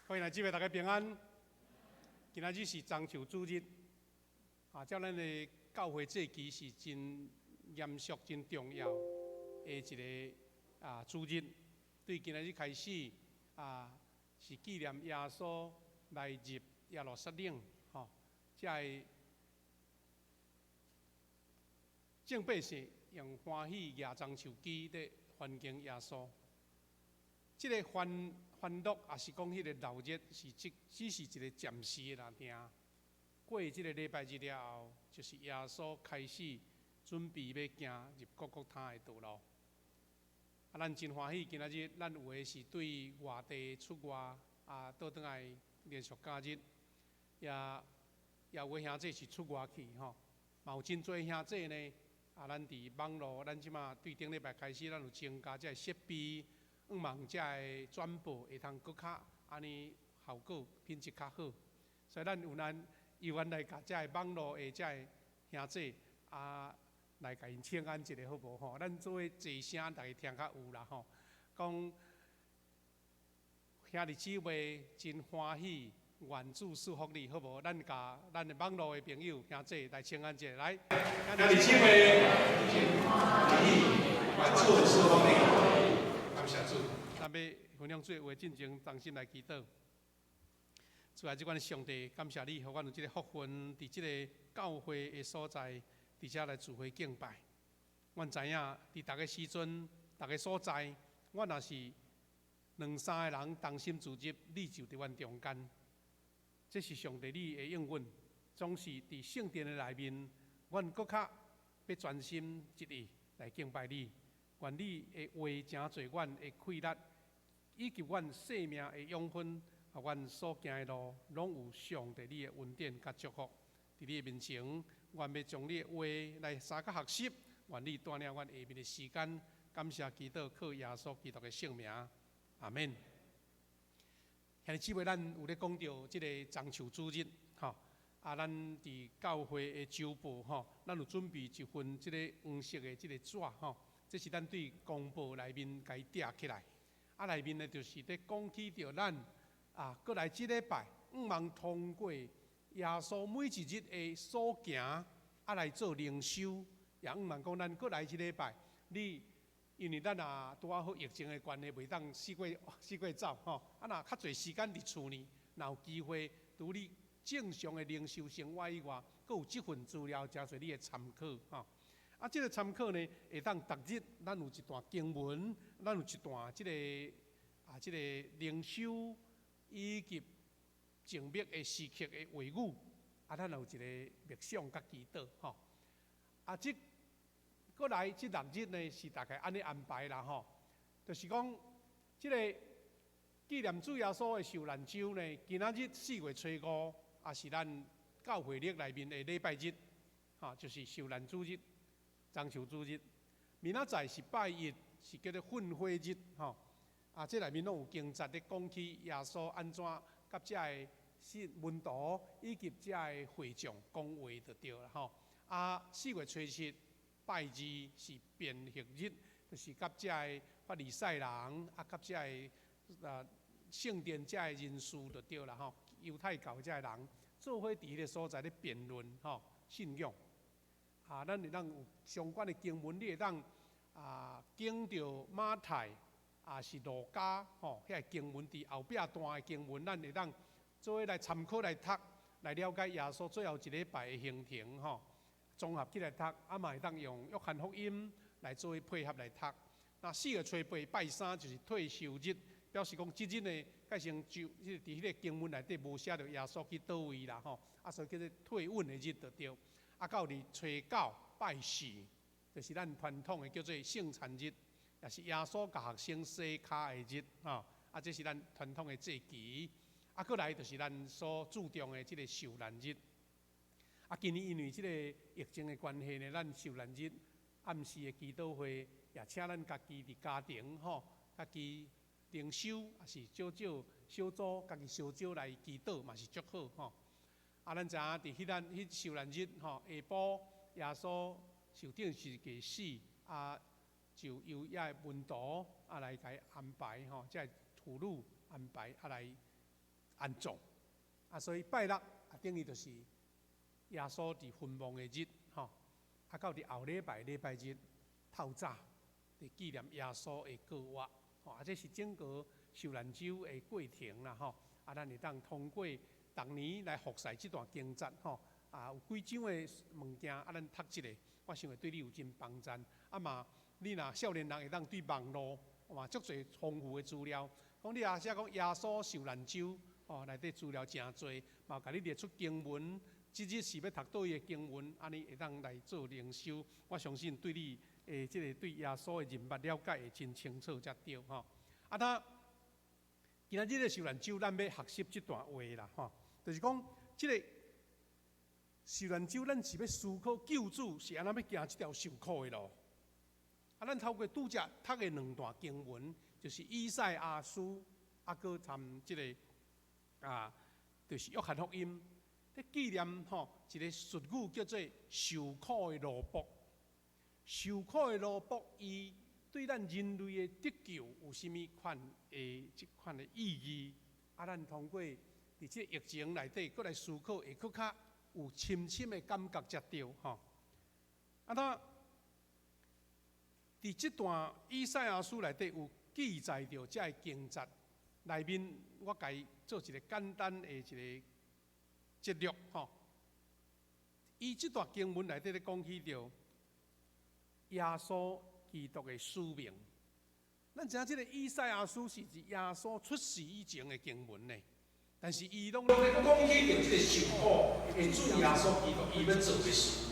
欢迎来姊妹大家平安。今仔日是中秋主日，照咱的教会节期是真严肃、真重要的一个主日。对今仔日开始是纪念耶稣来入耶路撒冷，才正百姓用欢喜野中秋鸡在欢迎耶稣。这个欢乐也是讲迄个闹热，只是一个暂时的尔。过这个礼拜日了后，就是耶稣开始准备要行入各各他的道路。咱真欢喜，今仔日咱有的是对外地出外倒转来连续假日，也有兄弟是出外去嘛有真侪兄弟呢。咱伫网络，咱即马对顶礼拜开始，咱有增加这设备，希望这个转播会通搁较安尼效果品质较好。所以咱有愿来甲这个网络的这个兄弟来甲因请安一下好无吼？咱做伙坐声，大家听较有啦吼。讲兄弟姊妹真欢喜，愿主祝福你好无？咱甲咱的网络的朋友兄弟来请安一下，来。兄弟姊妹真欢喜，愿主祝福你。感谢主，咱要分享做话进前，同心来祈祷。主啊，即款上帝，感谢你，互阮有即个福分，伫即个教会的所在。伫遮来聚会敬拜，阮知影伫逐个时阵、逐个所在，阮也是两三个人同心自入，你就伫阮中间。这是上帝你的应允，总是伫圣殿的内面，阮搁较要专心一意来敬拜你。愿你的话真侪，阮的气力以及阮生命的养分，阮所行的路，拢有上帝你的恩典甲祝福伫你的面前。愿要将你的话来三个学习，愿你带领阮下面的时间，感谢祈祷，靠耶稣基督的圣名，阿门。兄弟姊妹，咱有咧讲到即个中秋主日，咱伫教会的周报，咱有准备一份即个黄色的即个纸，这是咱对公报内面甲伊贴起来，内面呢就是咧讲起着咱过来即礼拜，希望通过耶稣每一日的所行，来做灵修，也毋望讲咱过来即礼拜，你因为咱拄好疫情的关系，袂当四过走若较侪时间伫厝呢，若有机会，除你正常的灵修生活以外，阁有即份资料，真侪你的参考即个参考呢，会当逐日咱有一段经文，咱有一段即个灵修以及静默的时刻的话语，咱有一个默想甲祈祷即过来即6日呢是大概安尼安排啦就是讲即个纪念主耶稣的受难周呢，今仔日4月初5，也是咱教会历内面的礼拜日就是受难主日、中秋主日。明仔载是拜一，是叫做训会日这内面拢有经节咧讲起耶稣安怎甲遮个门徒以及遮个会众讲话就对啦4月初7拜二是变形日，就是甲遮个法利赛人甲遮个圣殿遮个人士就对啦犹太教遮个人做伙伫迄个所在咧辩论信仰咱会当有相关的经文，你会当经着马太是路加遐个经文伫后壁段的经文，咱会当做伙来参考来读，来了解耶稣最后一礼拜的行程综合起来读，嘛会当用约翰福音来做伙配合来读。那4月初8拜3就是退休日，表示讲即日呢，改成就伫迄个经文内底无写着耶稣去倒位啦所以叫做退稳的日就对。到伫初9拜4，就是咱传统的叫做圣餐日，也是耶稣甲学生洗骹的日这是咱传统的节期。过来就是咱所注重的即个受难日。今年因为即个疫情的关系呢，咱受难日暗时的祈祷会，也请咱家己伫家庭家己灵修，也是少小组家己小组来祈祷，嘛是足好咱知影伫迄受难日下晡耶稣受定是给死，啊，就由遐个文图来甲伊安排吼，即个土路安排来安葬。所以拜六等于就是耶稣伫坟墓的日吼，到伫后礼拜日透早，伫纪念耶稣的过活吼，这是整个受难周的过程啦吼。咱会当通过逐年来服侍这段经节吼，有几种的物件，咱读一个，我想会对你有真帮助。嘛，你若少年人会当对网络嘛足侪丰富的资料，讲你写讲耶稣受难周。内底资料真多，嘛，甲你列出经文，即日是要读倒位的经文，安尼会当来做灵修。我相信对你即个对耶稣的人物了解会真清楚才对吼。今仔日的受难周，咱要学习这段话啦吼，就是讲即个受难周，咱是要思考救主是安怎要行这条受苦的路。咱透过拄则读的两段经文，就是以赛亚书，搁参即个。就是约翰福音，咧纪念一个术语叫做受苦的罗卜。受苦的罗卜，伊对咱人类的得救有甚物款的即款的意义？咱通过伫即个疫情内底，搁来思考，会搁较有深深的感觉才对吼。伫即段以赛亚书内底有记载着这个经节内面，我甲伊做一个简单的一个节录吼。伊即段经文内底咧讲起着耶稣基督的使命。咱知影即个以赛亚书是指耶稣出世以前的经文呢，但是伊拢咧讲起着即个受苦的主耶稣基督伊要做的事。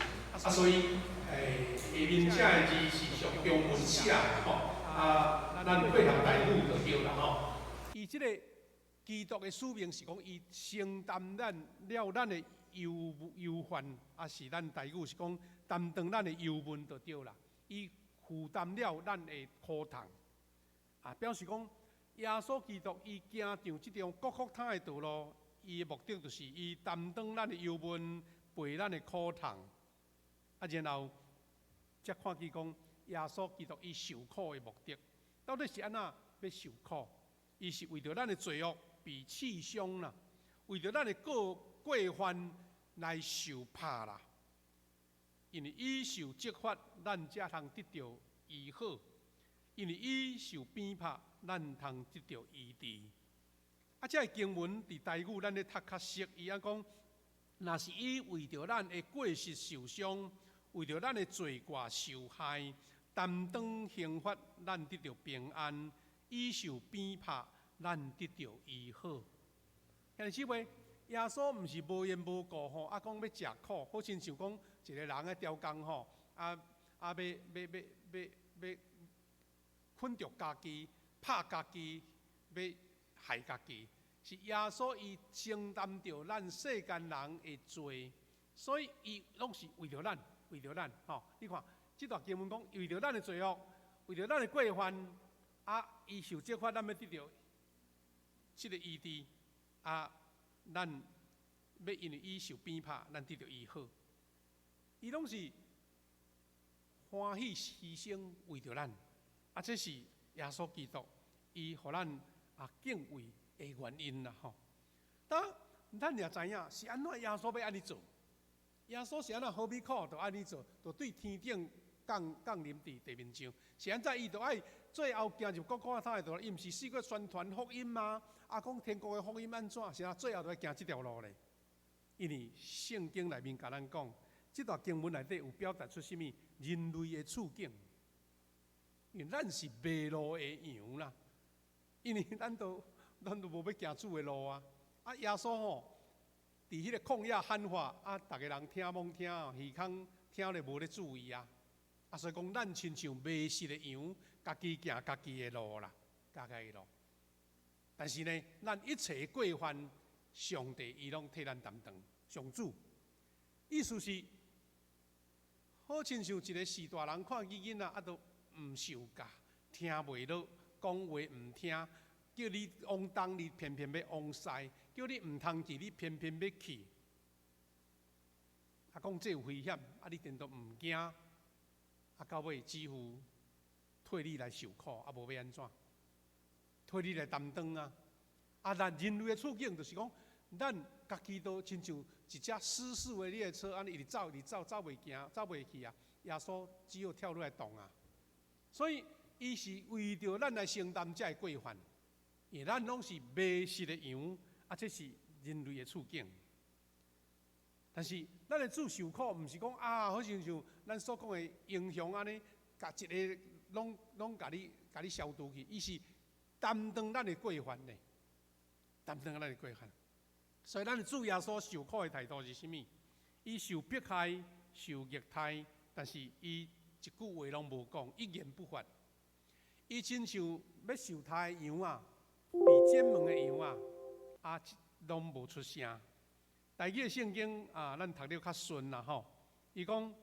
所以下面这个字是属中文写的吼。咱配合台语就对啦吼。伊即个基督的使命是讲，伊承担了咱的忧患，是咱台语是讲担当咱的忧闷就对啦。伊负担了咱的苦痛，表示讲耶稣基督伊行上即条国苦坦的道路，伊的目的就是伊担当咱的忧闷，背咱的苦痛，然后才看见讲耶稣基督伊受苦的目的，到底是安怎要受苦？伊是为着咱的罪恶被刺伤啦，为着咱的过犯来受拍啦。因为伊受责罚，咱才通得到医好；因为伊受鞭拍，咱通得到医治。这个经文伫台语咱咧读较熟，伊讲，若是伊为着咱的过失受伤，为着咱的罪过受害，担当刑罚，咱得到平安。伊受鞭拍，咱得到医好。兄弟姊妹，耶稣毋是无缘无故吼，讲要食苦，好亲像讲一个人咧雕工吼，要困着家己，拍家己，要害家己。是耶稣伊承担着咱世间人的罪，所以伊拢是为着咱吼。你看，这段经文讲，为着咱的罪恶，为着咱的过犯。伊受责罚，咱要得到这个医治。咱要因为伊受鞭拍，咱得到医好。伊拢是欢喜牺牲为着咱。这是耶稣基督，伊互咱敬畏的原因啦吼。咱也知影是安怎耶稣要安尼做。耶稣是安怎好比苦，就安尼做，就对天顶降临伫地面上。是安怎伊就爱最后行入国苦坦的道路，伊毋是四个宣传福音吗？讲天国的福音安怎？是啊，最后就要行这条路咧。因为圣经内面甲咱讲，这段经文内底有表达出什么人类的处境。因为咱是迷路的羊啦，因为咱都无要行主的路啊。耶稣吼，伫迄个旷野喊话，逐个人听罔听，耳孔听咧无咧注意啊。所以讲，咱亲像迷失的羊，家己行家己的路啦，家己的路。但是呢，咱一切过犯，上帝伊拢替咱担当。上主，意思是，好亲像一个士大人看囡仔，都唔受教，听袂落，讲话唔听，叫你往东，你偏偏要往西；叫你唔通去，你偏偏要去。讲这有危险，你真都唔惊。到尾几乎替你来受苦，无要安怎？替你来担当啊！咱人类的处境就是讲，咱家己都亲像一只失事的列车，安尼一直走，走袂行，走袂去啊！耶稣只有跳落来动啊！所以，伊是为着咱来承担这过犯，因为咱拢是迷失的羊，这是人类的处境。但是，咱的主受苦，毋是讲好像咱所讲的英雄安尼，甲一个拢甲你消除去，伊是担当咱的过犯呢，担当咱的过犯。所以，咱的主耶稣受苦的态度是啥物？伊受迫害、受虐待，但是伊一句话拢无讲，一言不发。伊亲像要受害的羊啊，被剪毛的羊啊，拢无出声。台语的圣经咱读了较顺啦吼。伊讲，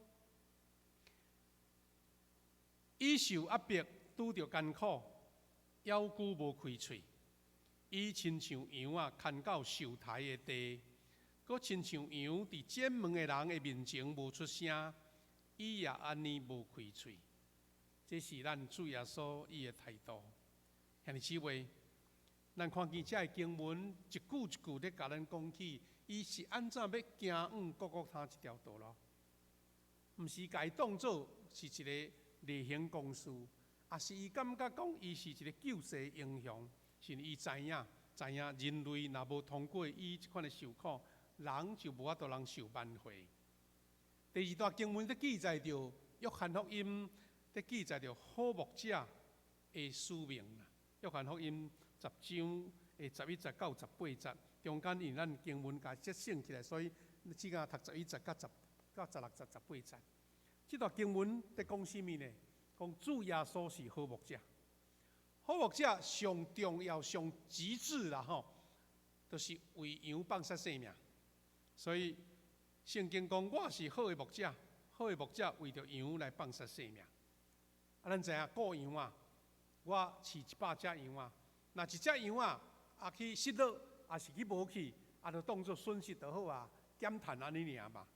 伊受压迫，拄着艰苦，夭久无开喙。伊亲像羊牵到受害的地，佮亲像羊伫剪毛的人的面前无出声，伊也安尼无开喙。这是咱主耶稣伊的态度。兄弟姊妹，咱看见这经文一句一句咧，甲咱讲起。伊是安怎要行往各各他一条道路？毋是家当作是一个例行公事，也是伊感觉讲伊是一个救世英雄，是伊知影人类若无通过伊即款的受苦，人就无法度人受万回。第二段经文在记载着约翰福音，在记载着好牧者的使命啦。约翰福音10章11、19、18节。中间因咱经文甲节省起来，所以只敢读11节、到16节、18节。这段经文在讲什么呢？讲主耶稣是好牧者，好牧者上重要、上极致啦吼，就是为羊放杀性命。所以圣经讲我是好的牧者，好的牧者为着羊来放杀性命。咱知影雇羊我饲100只羊那一只羊去失落。也是去无去，就当作损失就好减碳安尼尔嘛。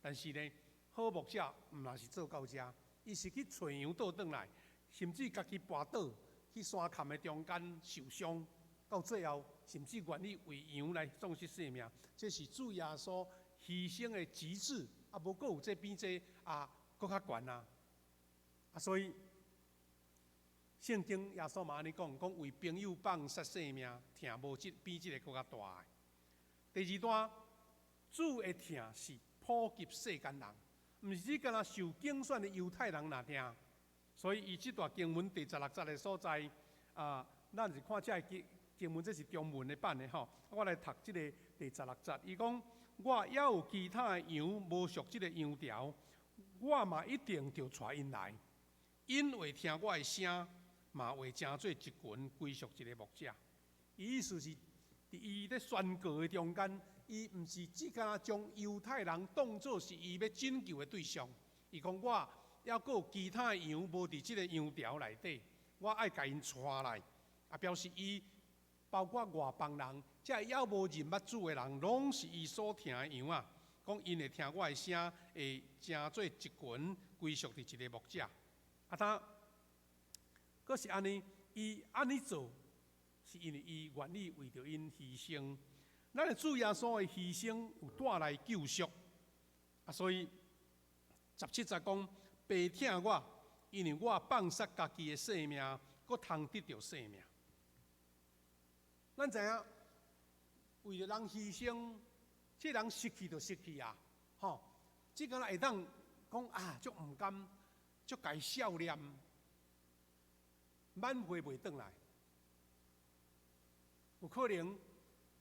但是呢，好牧者毋若是做到遮，伊是去找羊倒转来，甚至家己跋倒去山坎的中间受伤，到最后甚至愿意为羊来丧失性命。这是主耶稣牺牲的极致，无阁有这比这阁较悬所以。圣经耶稣嘛安尼讲，为朋友放杀性命，疼无比这个更较大的。第二段，主的疼是普及世间人，毋是只干受竞选的犹太人疼。所以伊这段经文第16节的所在，咱是看这经文，这是中文的版的吼。我来读这个第16节，伊讲：我也有其他的羊无属这个羊条，我嘛一定就带因来，因为听我的声。嘛会成做一群归属一个牧者，意思是，伫伊咧宣告的中间，伊毋是只敢将犹太人当作是伊要拯救的对象。伊讲我还阁有其他的羊无伫即个羊条内底，我爱甲因带来，表示伊包括外邦人，这还无认捌主的人，拢是伊所听的羊讲因会听我的声，会成做一群归属伫一个牧者。阁是安尼，伊安尼做，是因为伊愿意为着因牺牲。咱的主耶稣的牺牲有带来救赎，所以17节讲，白疼我，因为我放杀家己的性命，阁通得到性命。咱知影，为着人牺牲，这人失去就失去这个会当讲足毋甘，足该笑脸。挽回袂转来，有可能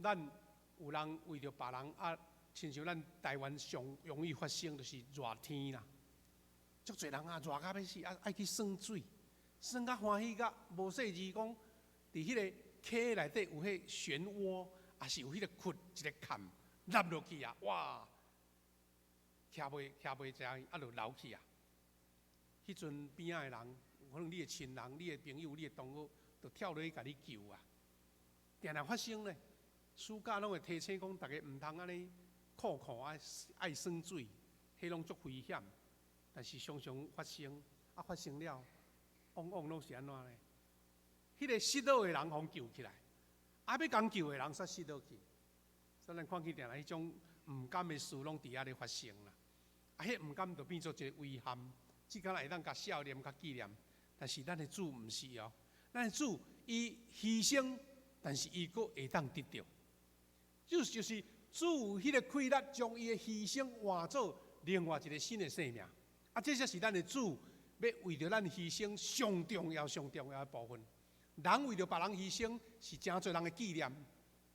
咱有人为着别人亲像咱台湾上容易发生就是热天啦，足侪人热到要死，爱去耍水，耍甲欢喜甲无细字讲，伫迄个溪内底有迄漩涡，也是有迄个窟一个坎落落去哇，徛袂正，就流去迄阵边仔的人。可能你的亲人、你的朋友、你的同学，就跳落去甲你救定定发生呢。暑假拢会提醒讲，大家毋通安尼酷爱耍水，迄拢足危险。但是常常发生，发生了，往往拢是安怎呢？迄个失落的人互救起来，要讲救的人煞失落去，所以咱看起定来迄种毋甘的事，拢伫遐咧发生啦。迄毋甘就变做一个遗憾，只敢会当甲孝念、甲纪念。但是咱的主毋是哦，咱的主伊牺牲，但是伊阁会当得到。就是主有迄个气力，将伊的牺牲换做另外一个新的生命。这才是咱的主要为着咱牺牲上重要的部分。人为着别人牺牲，是真侪人的纪念，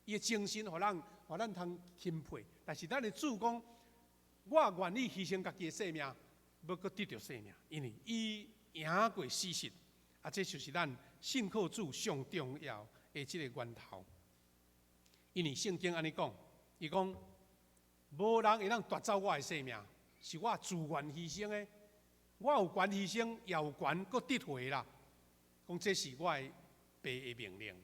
伊的精神，互咱通钦佩。但是咱的主讲，我愿意牺牲家己的生命，要阁得到生命，因为伊赢过死神。这就是咱信靠主上重要的这个源头。因为圣经安尼讲，伊讲无人会当夺走我的生命，是我自愿牺牲的。我有权牺牲，也有权阁得回啦。讲这是我的爸的命令。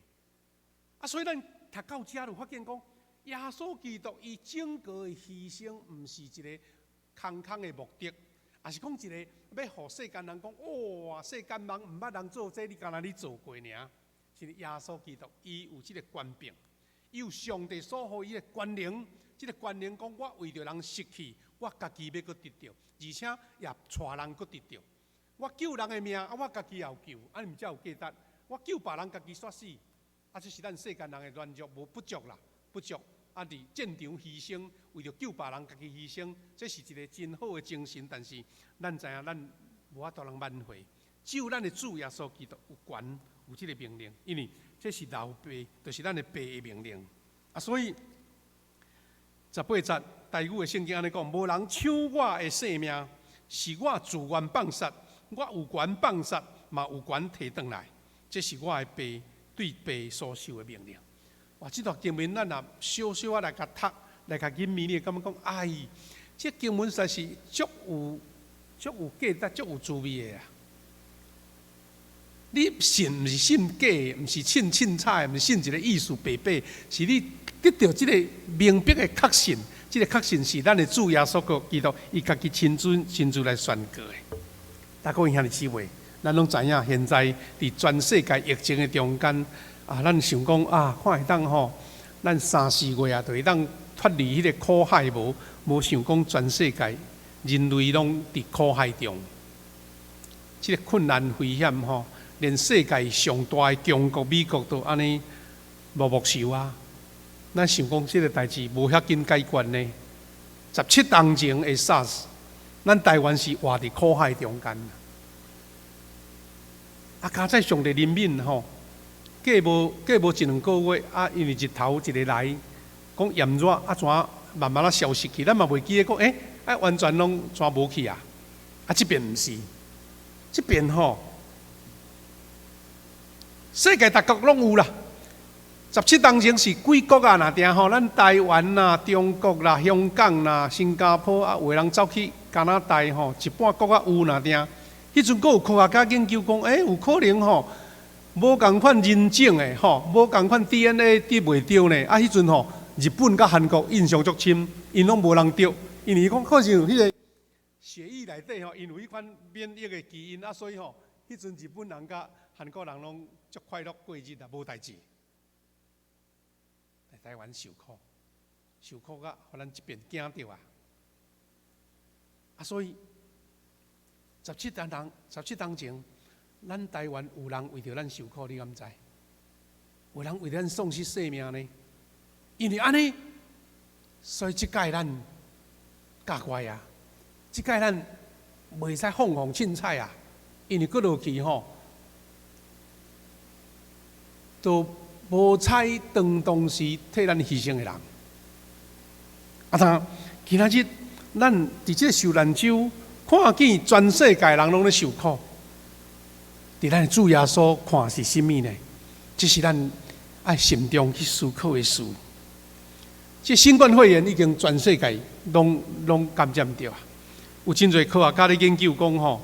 所以咱读到这就发现讲，耶稣基督伊整个的牺牲，毋是一个空的目的，也是讲一个要互世间人讲，哇，世间人毋捌人做这，你敢若你做过尔？是耶稣基督，伊有这个权柄。伊有上帝所予伊的权能，这个权能讲，我为着人失去，我家己要阁得到，而且也带人阁得到。我救人的命，我家己也有救，安尼毋才有价值。我救别人，家己煞死，这是咱世间人的软弱无不足啦，不足。伫战场牺牲，为着救别人，家己牺牲，这是一个真好的精神。但是咱知影，咱无法度人挽回，只有咱的主耶稣基督有权，有这个命令，因为这是老爸，就是咱的爸的命令。所以18节台语的圣经安尼讲：无人抢我的性命，是我自愿放杀，我有权放杀，嘛有权摕转来。这是我的爸对爸所受的命令。哇！这段经文咱若小小来甲读，来甲吟味，你会感觉讲，哎，这经文实在是足有价值、足有滋味的啊！你信毋是信假的，毋是信彩的，毋是信一个意思白白，是你得到这个明白的确信。这个确信是咱的主耶稣基督伊家己亲自来宣告的。大家兄弟姊妹，咱拢知影，现在伫全世界疫情的中间，咱想讲看会当吼，咱3-4月就会当脱离迄个苦海无想讲全世界人类拢伫苦海中，这个困难危险吼。连世界上大的强国美国都安尼目受啊！咱想讲这个代志无遐紧解决呢。17年前的 SARS， 咱台湾是活伫苦海中间。加在上帝怜悯吼，过无1、2个月因为日头一个来，讲炎热怎慢慢消失去，咱嘛袂记得讲完全拢怎无去啊？这边毋是，这边吼。世界各国拢有啦，17年前是几国啊？若定吼，咱台湾啦、中国啦、香港啦、新加坡有的人走去加拿大吼，一半国有若定。迄阵阁有科学家研究讲，有可能吼，无共款认证的吼，无共款 DNA 得袂着呢。迄阵吼，日本甲韩国印象足深，因拢无人得，因为讲可能有迄个血液内底吼，因有迄款免疫的基因所以吼，迄阵日本人甲韩国人拢足快乐过日啊，无代志。在台湾受苦甲互咱这边惊着所以17年前，咱台湾有人为着咱受苦，你敢知？有人为着咱丧失生命呢？因为安尼，所以这届咱教乖啊，这届咱袂使放凊彩啊，因为搁落去吼。都无采当时替咱牺牲的人。今仔日咱伫这受难周，看见全世界人拢咧受苦，伫咱的主耶稣看是甚物呢？这是咱爱心中去思考的事。这新冠肺炎已经全世界拢感染着啊！有真侪科学家咧研究讲吼，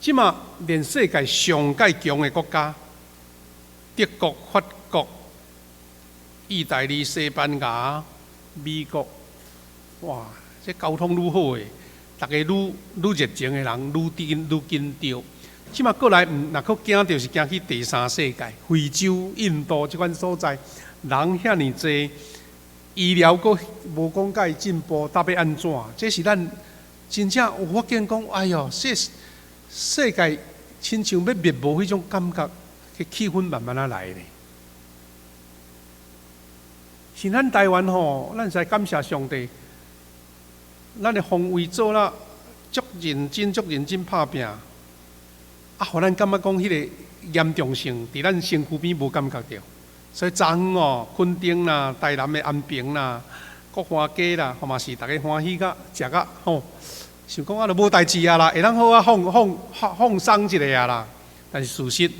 即马连世界上界强的国家。德国、法国、意大利、西班牙、美国，这交通愈好诶，大家愈热情诶人愈紧着，即马过来，若搁惊，就是惊去第三世界，非洲、印度即款所在，人遐尼济，医疗搁无讲甲伊进步，搭要安怎？这是咱真正有发现讲，哎哟，世界亲像要灭无迄种感觉，迄气氛慢慢来咧。是咱台湾吼，咱使感谢上帝，咱的防卫做了足认真拍拼，互咱感觉讲迄个严重性，伫咱身躯边无感觉到。所以昨昏哦，垦丁啦、台南的安平啦、国华街啦，嘛是大家欢喜甲食甲吼，想讲啊，就无代志啊啦，会当好啊放松一下啊啦。但是事实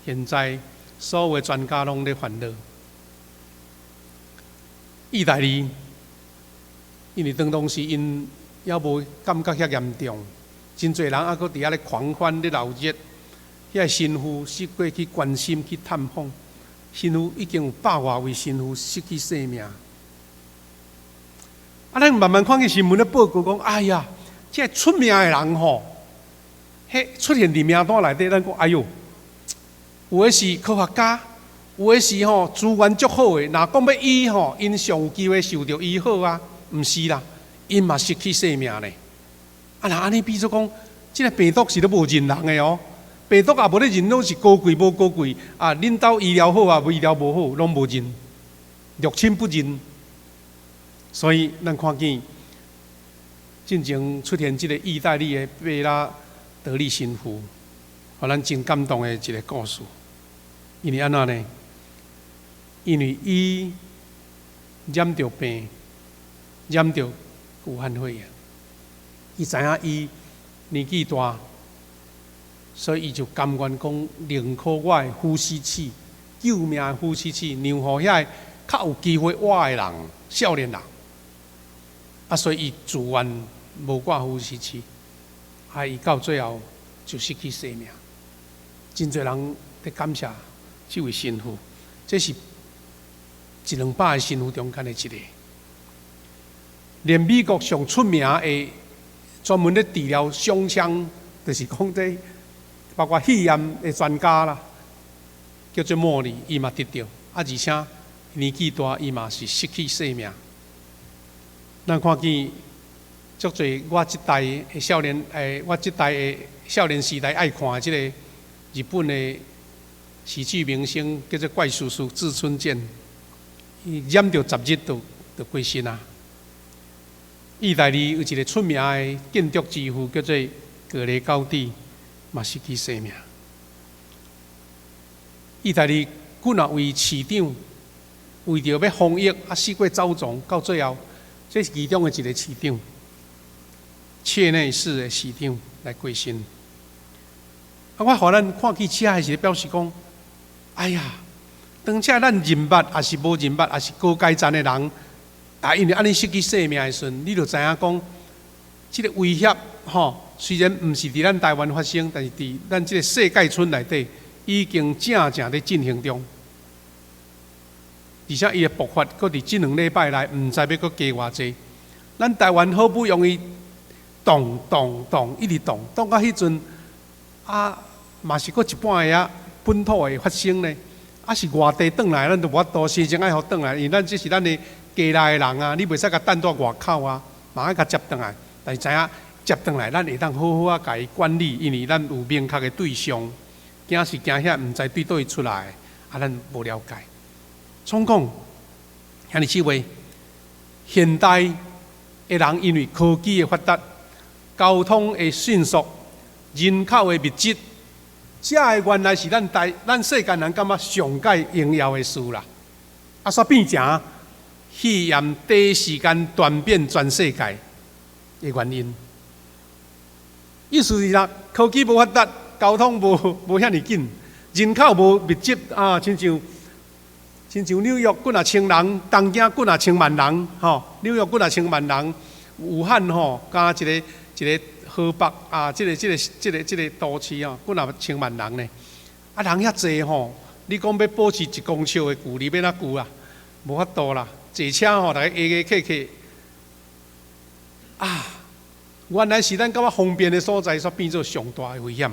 现在所有的专家拢咧烦恼。意大利，因为当时因还无感觉遐严重，真侪人还佫伫遐咧狂欢咧闹热，遐神父失过去关心去探访，神父已经有100多位神父失去性命。咱慢慢看见新闻咧报告讲，哎呀，这出名的人吼，迄出现伫名单内底，咱讲哎哟，有的是科学家。有的是吼资源足好诶，若讲要医吼，因上有机会受到医好啊，毋是啦，因嘛失去性命咧。啊，若安尼比作讲，即个病毒是咧无认人诶哦，病毒也无咧认，拢是高贵无高贵啊，恁兜医疗好啊，医疗无好，拢无认，入侵不认。所以咱看见，进前出现即个意大利诶贝拉德利神父，互咱真感动诶一个故事。因为安怎呢？因为伊染着病，染着武汉肺炎，伊知影伊年纪大，所以伊就甘愿讲宁可我的呼吸器，救命的呼吸器，让互遐较有机会活的人，少年人，啊，所以伊自愿无挂呼吸器，啊，伊到最后就失去生命。真侪人在感谢这位神父，这是100-200个神父中间的一个。连美国上出名的专门咧治疗伤枪，就是讲这包括肺炎的专家啦，叫做莫里，伊嘛得到，而且年纪大，伊嘛是失去性命。咱看见足侪我这代的少年，我这代的少年时代爱看这个日本的喜剧明星叫做怪叔叔志村健，伊染着10日就过身啊。意大利有一个出名的建筑之父叫做格雷高地，嘛失去生命。意大利几若位市长为着要防疫啊，死过走状，到最后，这是其中的一个市长，切内市的市长来过身。啊，我互咱看起车的时候，表示讲，哎呀，当车咱认捌，也是无认捌，也是高阶层的人，啊，因为安尼失去性命的时阵，你就知影讲，这个威胁吼，虽然毋是伫咱台湾发生，但是伫咱这个世界村内底，已经正在进行中。而且伊的爆发，搁伫这2礼拜内，毋知要搁加偌济。咱台湾好不容易动，一直动到迄阵。啊，嘛是搁一半个本土的发生呢，啊是外地转来，咱就无法度心情爱互转来，因为咱这是咱的家内的人啊，你袂使甲等在外口啊，嘛爱甲接转来。但是知影接转来，咱会当好好啊，甲伊管理，因为咱有明确的对象，惊是惊遐毋知对倒位出来，啊，咱无了解。总讲，遐尼几位现代的人，因为科技的发达，交通的迅速。人口的密集，这个原来是咱世间人感觉上界重要的事啦。啊，煞变成肺炎第一时间传遍全世界的原因。意思是啦，科技无发达，交通无遐尼紧，人口无密集啊，亲像纽约几若千人，东京几若千万人，吼，纽约几若千万人，武汉吼加一个。河北啊，这个都市啊，几若千万人呢？啊，人遐济吼，你讲要保持1公尺的距离，要哪久啊？无法度啦，坐车吼，大家客啊，原来是咱感觉方便的所在，煞变做上大的危险。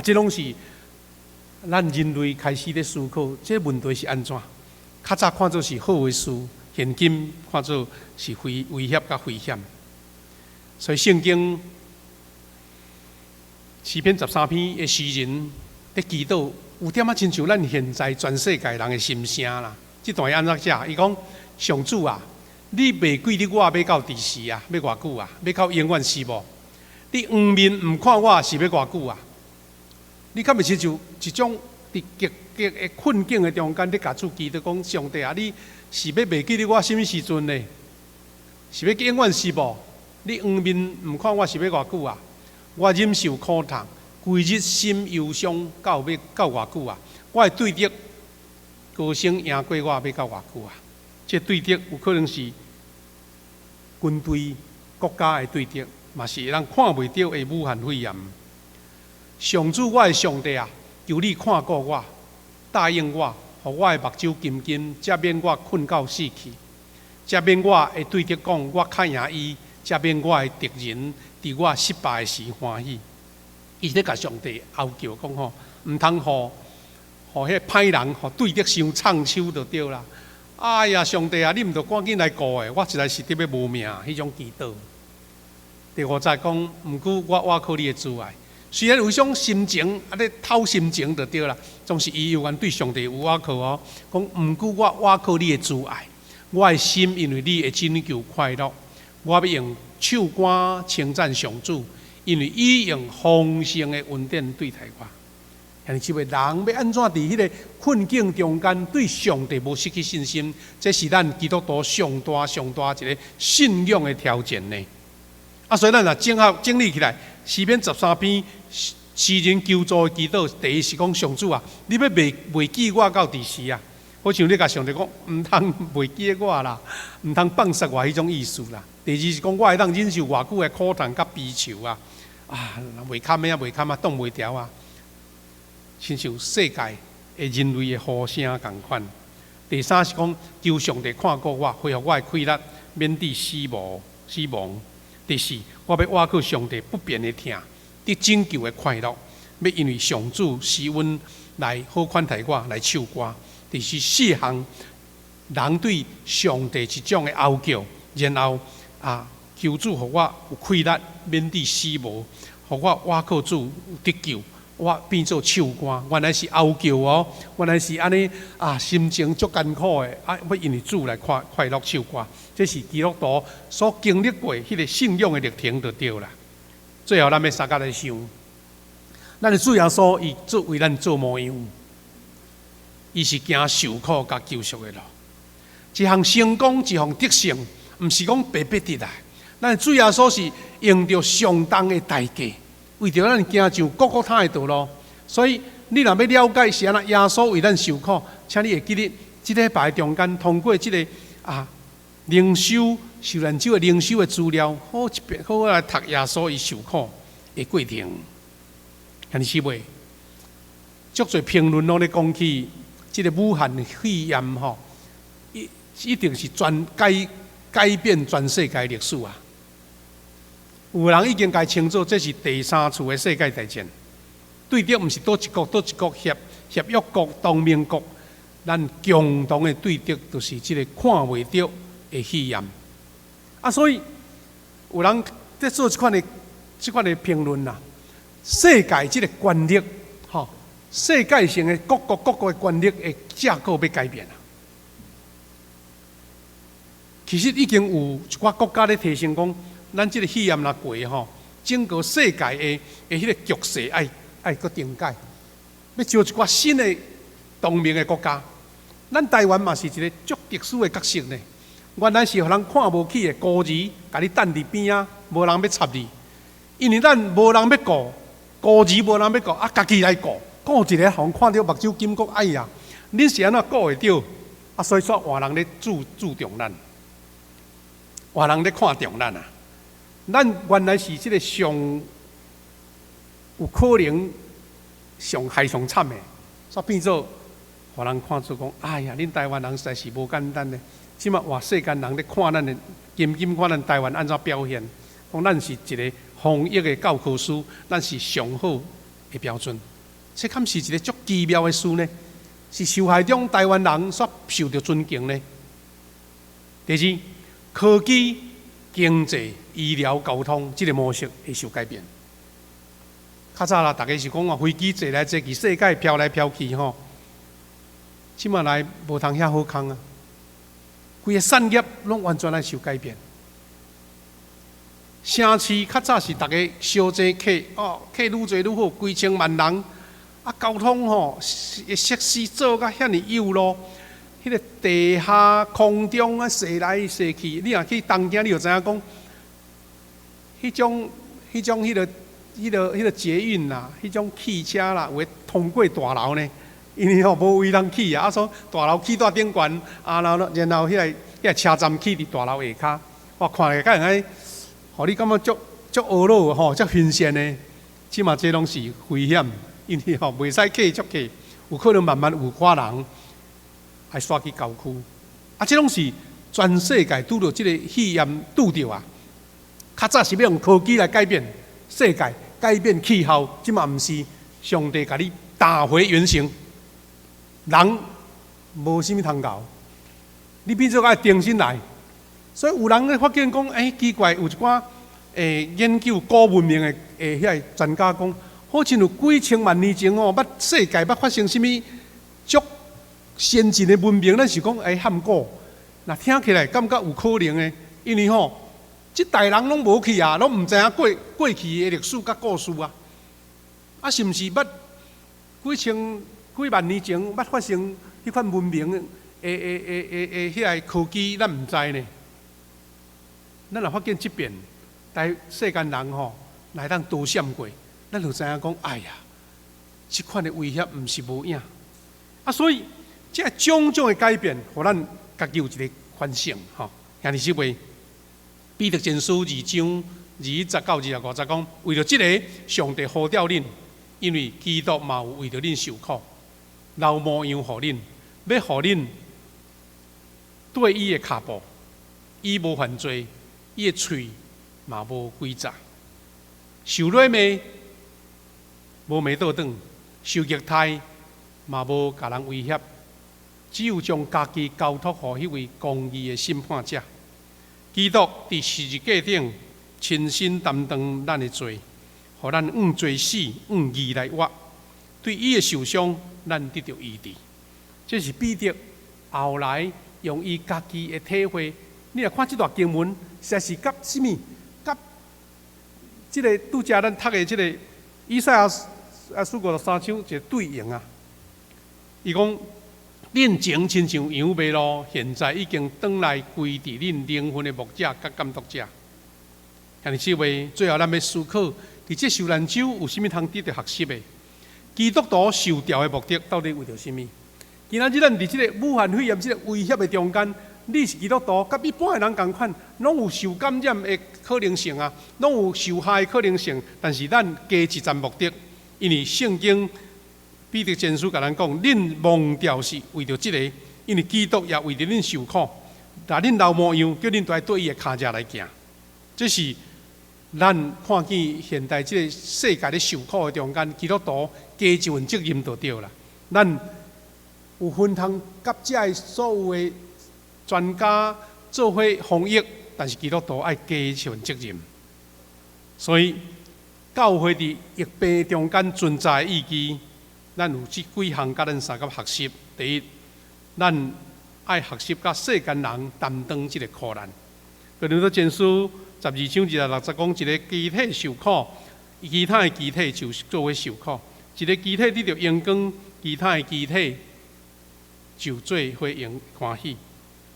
这拢是咱人类开始咧思考，这问题是安怎？较早看作是好的事，现今看作是威胁甲危险。所以圣经诗篇13篇的诗人咧祈祷，有点仔亲像咱现在全世界人的心声啦。这段安怎写？伊讲：上主啊，你袂记得我要到第时啊？要偌久啊？要到永远是无？你黄面唔看我是要偌久啊？你敢袂亲像一种伫极的困境的中间，你甲主祈祷讲：上帝啊，你是要袂记得我什么时阵呢？是要永远是无？你黄面唔看我是要偌久啊？我忍受苦痛，规日心忧伤，到偌久啊？我的对敌高声赢过我，要到偌久啊？这对敌有可能是军队、国家的对敌，嘛是人看袂到的武汉肺炎。上主，我的上帝啊，求你看顾我，答应我，互我的目睭金金，才免我困到死去，才免我会对敌讲我较赢伊，才免我的敌人伫我失败时欢喜。伊咧甲上帝哀求讲吼，毋通互迄歹人互对敌伤创手就对啦。哎呀，上帝啊，你毋着赶紧来顾诶，我实在是特别无命迄种祈祷。第五节讲，毋过我靠你的慈爱。虽然有种心情，咧透心情就对啦，总是伊有缘对上帝有倚靠哦。讲毋过我靠你的慈爱，我的心因为你的拯救快乐，我要用手歌称赞上主，因为伊用丰盛的恩典对待我。像即位人要安怎伫迄个困境中间对上帝无失去信心，这是咱基督徒上大一个信仰的条件呢。所以咱若整理起来，诗篇13篇诗人求助的祈祷，第一是讲上主啊，你要袂记我到第时啊？好像你甲上帝讲，毋通袂记我啦，毋通放杀我迄种意思啦。第二是讲，我会当忍受偌久的苦痛甲悲愁啊，袂堪啊，挡袂牢啊，亲像世界的人类的呼声共款。第三是讲，求上帝看顾我，恢复我的气力，免致死亡。第四，我要倚靠上帝不变的疼，得拯救的快乐，要因为上主施恩来好款待我，来唱歌。第四项，人对上帝一种的哀求，然后求主互我有气力，免致死亡，互我倚靠主有得救。我变做唱歌，原来是哀求哦，原来是安尼心情足艰苦的要因为主来快乐唱歌，这是基督徒所经历过迄个信仰的历程就对啦。最后，咱要三甲来想，咱的主耶稣伊为咱做模样，伊是行受苦甲救赎的路，一项成功，一项得胜，毋是讲白白得来。咱的主耶稣是用着相当的代价。为着咱行上各个他的道路，所以你若要了解是安怎耶稣为咱受苦，请你会记得即礼拜中间通过即个灵修受难者的灵修的资料，好来读耶稣伊受苦的过程。但是袂，足侪评论拢咧讲起即个武汉肺炎吼，一定是改变全世界历史啊！有人已经该称作这是第三次的世界大战，对敌毋是倒一国协约国、同盟国，咱共同的对敌就是这个看袂到的肺炎。所以有人在做这款的评论啦。世界这个权力，世界性的各国的权力的架构要改变啦。其实已经有一寡国家咧提醒讲。咱即个肺炎若过吼，整个世界的迄个局势爱搁定改，要招一寡新的同盟的国家。咱台湾嘛是一个足特殊的角色呢。原来是互人看无起的孤儿，甲你等伫边啊，无人要插你，因为咱无人要顾，孤儿无人要顾，家己来顾一个，互人看到目睭金国，哎呀，恁是安怎顾会着？所以说换人咧注重咱，换人咧看重咱啊。咱原来是即个上有可能上害上惨的，所以变做互人看出讲，哎呀，恁台湾人实在是无简单的。即马哇，世间人咧看咱的，金看咱台湾安怎表现，讲咱是一个防疫的教科书，咱是上好的标准。这堪是一个足奇妙的事呢，是受害中台湾人所受到尊敬呢。第二，科技、经济、医疗、交通这个模式会受改变。较早啦，大家是讲啊，飞机坐来坐去，世界飘来飘去吼。即马来无通遐好康啊，规个产业拢完全来受改变。城市较早是大家小济客哦，客愈侪愈好，几千万人。啊，交通吼，设施做甲遐尼优咯，迄个地下、空中啊，射来射去。你若去东京，你就知影讲，迄个捷运啦，迄种汽车啦，有诶通过大楼呢，因为吼无位通起啊，所以大楼起在顶悬，啊，然后迄个车站起伫大楼下骹，哇，看起来敢会，互你感觉足懊恼吼，足新鲜呢。即嘛，这拢是危险。因为吼袂使客足客，有可能慢慢有寡人爱刷去郊区，啊，这拢是全世界拄到即个肺炎拄着啊。较早是要用科技来改变世界、改变气候，即嘛毋是上帝甲你打回原形，人无啥物通搞，你变做爱重新来。所以有人咧发现讲，奇怪，有一寡研究高文明的遐个专家讲。好像有几千万年前哦，世界发生什么足先进的文明，咱是讲汉古，那听起来感觉有可能的，因为吼，即代人拢无去啊，拢毋知影过去的历史甲故事啊，啊是毋是几万年前发生迄款文明的迄个科技，咱毋知呢？咱若发现即边，世间人吼来当多闪过。咱就知影讲，哎呀，即款的威胁毋是无影啊，所以这种种的改变，互咱家己有一个反省吼。兄弟姊妹，彼得前书2章20到20讲，为了即个，上帝呼召恁，因为基督嘛有为着恁受苦，留模样互恁，要互恁对伊的脚步，伊无犯罪，伊的喙嘛无诡诈，受累咩？无骂倒转，受虐待嘛无甲人威胁，只有将家己交托互迄位公义的审判者。基督伫十字架顶亲身担当咱的罪，互咱用罪死，用义来活。对伊的受伤，咱得到医治。这是彼得后来用伊家己的体会。你来看这段经文，实在是甲什么？甲这个拄则咱读的这个以赛亚书53章一个对应啊。伊讲：恁前亲像羊迷路，现在已经转来归伫恁灵魂的牧者甲监督者。兄弟姊妹，最后咱要思考，伫这受难周有啥物通值得学习的？基督徒受调的目的到底为着什么？今仔日咱伫这个武汉肺炎这个威胁的中间，你是基督徒，甲一般的人同款，拢有受感染的可能性啊，拢有受害的可能性。但是咱加一站目的，因为圣经彼得前书甲咱讲，恁蒙召是为着这个，因为基督也为着恁受苦，但恁留模样，叫恁对伊的脚者来行。这是咱看见现代这个世界咧受苦的中间，基督徒加一份责任就对啦。咱有分通甲这所有的专家做伙防疫，但是基督徒爱加一份责任。所以教会伫疫病中间存在的意义，咱有这几项甲咱三个学习。第一，咱爱学习甲世间人担当这个苦难。哥林多前书12章160讲，一个肢体受苦，其他的肢体就做伙受苦；一个肢体得到荣光，其他的肢体就做伙欢喜。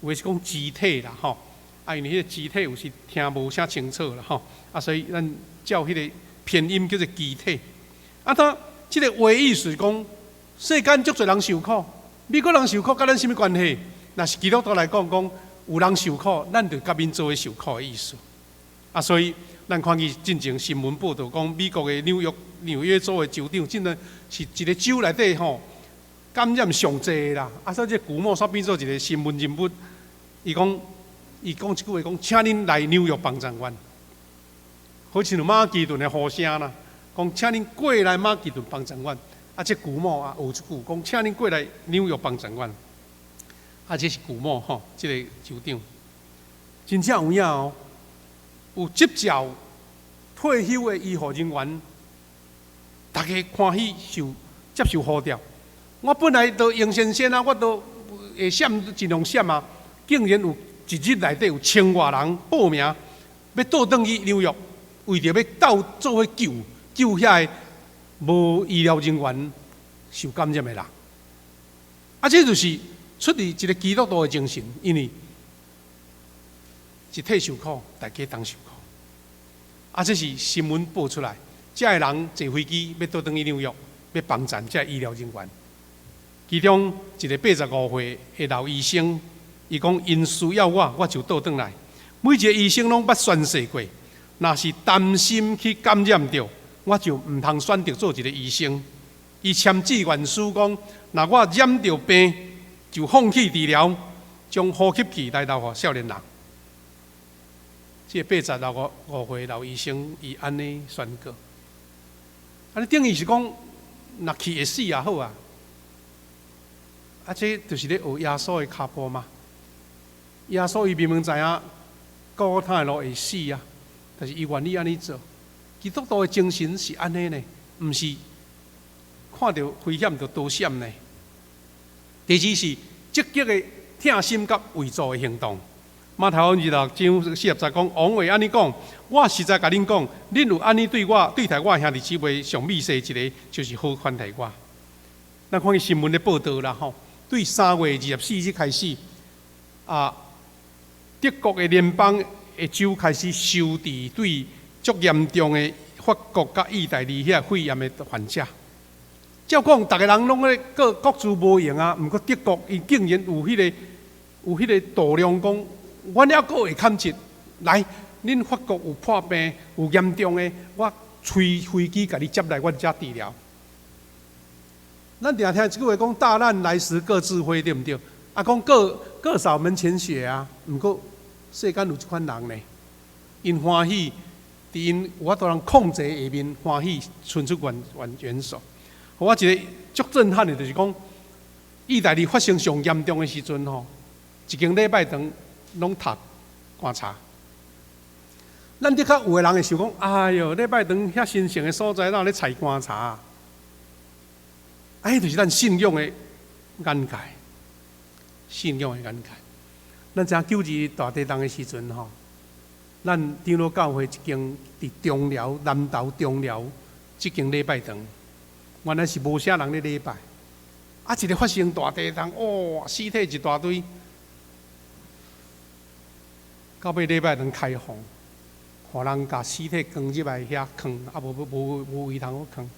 有诶是讲肢体啦，吼，啊，因为迄个肢体有时听无啥清楚啦，吼，啊，所以咱照迄个偏音叫做肢体。啊，他即个话意思讲，世间足侪人受苦，美国人受苦，甲咱什么关系？若是基督徒来讲，有人受苦，咱就甲因做伙受苦的意思。啊，所以咱看见进前新闻报道讲，美国的纽约州的州长，真的是一个州内底吼感染上济啦。啊，所以这古某煞变做一个新闻人物，伊讲一句话讲，请恁来纽约帮助阮。好像马其顿的呼声啦，讲请恁过来马其顿帮诊院。啊，这舅母啊，有一句讲，请恁过来纽约帮诊院。啊，这是舅母吼，这个酋长，真正有影哦，有接照退休的医护人员，大家欢喜接受呼召。我本来都用先生啊，我都会闪尽量闪啊，竟然有一日内底有千外人报名，要倒转去纽约，为着要斗做伙救遐个无医疗人员受感染的人。啊，这就是出于一个基督徒的精神，因为一体受苦，大家同受苦。啊，这是新闻报出来，这个人坐飞机要倒转去纽约，要帮衬这医疗人员。其中一个85岁的老医生，伊讲因需要我就倒转来。每一个医生拢捌宣誓过，若是担心去感染着，我就唔通选择做一个医生。伊签志愿书讲，若我染着病，就放弃治疗，将呼吸器来留给少年人。这85岁老医生，伊安尼宣告，安尼等于是讲，若去会死也好啊。啊，这就是咧学耶稣的脚步嘛。耶稣伊明明知影，高他的路会死啊，但是伊愿意安尼做。基督徒的精神是安尼呢，毋是看到危险就多闪呢。第二是积极的疼心甲为助的行动。马太福音26章40节讲，王话安尼讲，我实在甲恁讲，恁有安尼对待我兄弟姊妹上美事一个，就是好款待我。咱看新闻的报道啦吼。对3月24日开始，德国的联邦的州开始收治对足严重的法国甲意大利遐肺炎的患者。照讲，大家人拢咧各自无用啊，毋过德国伊竟然有迄个度量讲，阮还阁会砍一来，恁法国有破病有严重的，我吹飞机甲你接来阮遮治疗。咱常听一句话讲，大难来时各自飞，对毋对？啊，讲各扫门前雪啊。毋过世间有一款人呢，因欢喜，伫因有法度通控制下面欢喜，伸出援手。我一个足震撼的，就是讲，意大利发生上严重的时阵吼，一间礼拜堂拢读观察。咱伫较有的人会想讲，哎哟，礼拜堂遐神圣的所在，哪咧采观察啊？就是咱信仰的眼界，信仰的眼界。咱知影9日大地震的时阵吼，咱长老教会一间伫中寮南投中寮即间礼拜堂，原来是无啥人咧礼拜。一个发生大地震，哇，尸体一大堆。到尾礼拜堂开放，互人甲尸体放入来遐藏，无位通好藏。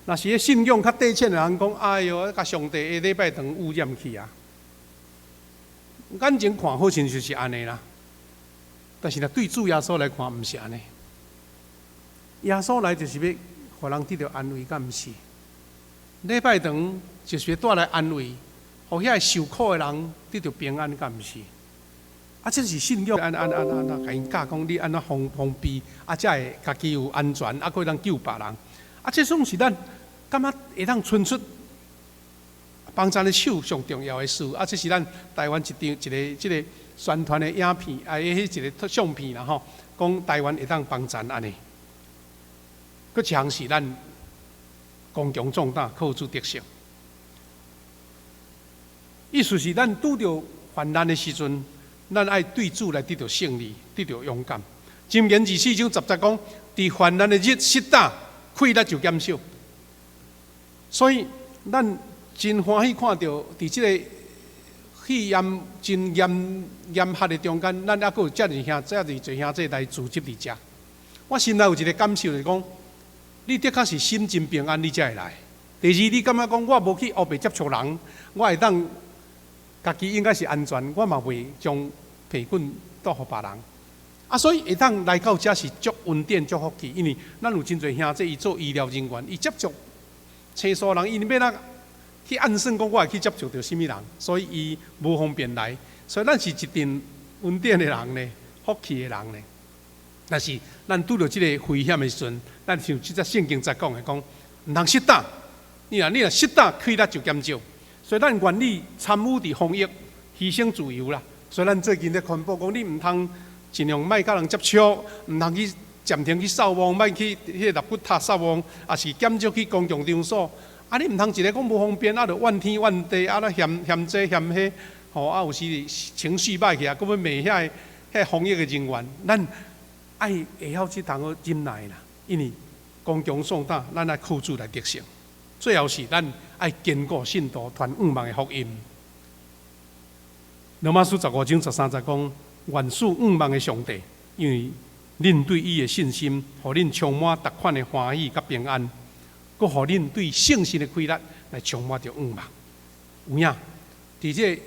若是咧信仰较底浅的人讲，哎哟，甲上帝的礼拜堂污染去啊！眼前看好像就是安尼啦，但是若对主耶稣来看，毋是安尼。耶稣来就是要互人得到安慰，敢毋是？礼拜堂就是要带来安慰，互遐受苦的人得到平安，敢毋是？这是信仰，甲因教讲你安怎封闭，才会家己有安全，还可以通救别人。这种是咱感觉会当伸出帮咱的手上重要的事。这是咱台湾一个宣传的影片，迄一个相片啦吼，讲台湾会当帮咱安尼。佫一项是咱公共壮大，靠主得胜。意思是咱拄着患难的时阵，咱爱对主来得到胜利，得到勇敢。箴言24章10节讲，伫患难的日适当。气力就减少，所以咱真欢喜看到，伫即个肺炎真严峻的中间，咱还阁有遮尔侪兄弟来组织伫遮。我心内有一个感受，就是讲，你的确是心真平安，你才会来。第二，你感觉讲，我无去黑白接触人，我会当家己应该是安全，我嘛袂将病菌倒互别人。所以会当来到遮是足恩典、足福气，因为咱有真侪兄弟伊做医疗人员，伊接触青疏人，伊要哪去暗算讲我会去接触到什么人，所以伊无方便来。所以咱是一群恩典的人呢，福气的人呢。但是咱拄到即个危险的时阵，咱像即只圣经在讲的，讲毋通失胆。你若失胆，气力就减少。所以咱愿意参与伫防疫，牺牲自由啦。所以咱最近咧宣布讲，你毋通尽量莫甲人接触，毋通去暂停去扫网，莫去迄个肋骨塔扫网，也是减少去公共场所。你毋通一个讲无方便，就怨天怨地，嫌这嫌迄，有时情绪歹起来，搁要骂遐防疫的人员，咱爱会晓去通忍耐啦。因为公共送达，咱爱靠主来得胜。最后是咱爱坚固信徒传5万的福音。罗马书15章13节讲，愿属5万的上帝，因为恁对伊的信心，互恁充满逐款的欢喜甲平安，佮互恁对圣神的开力来充满着5万。有影，伫这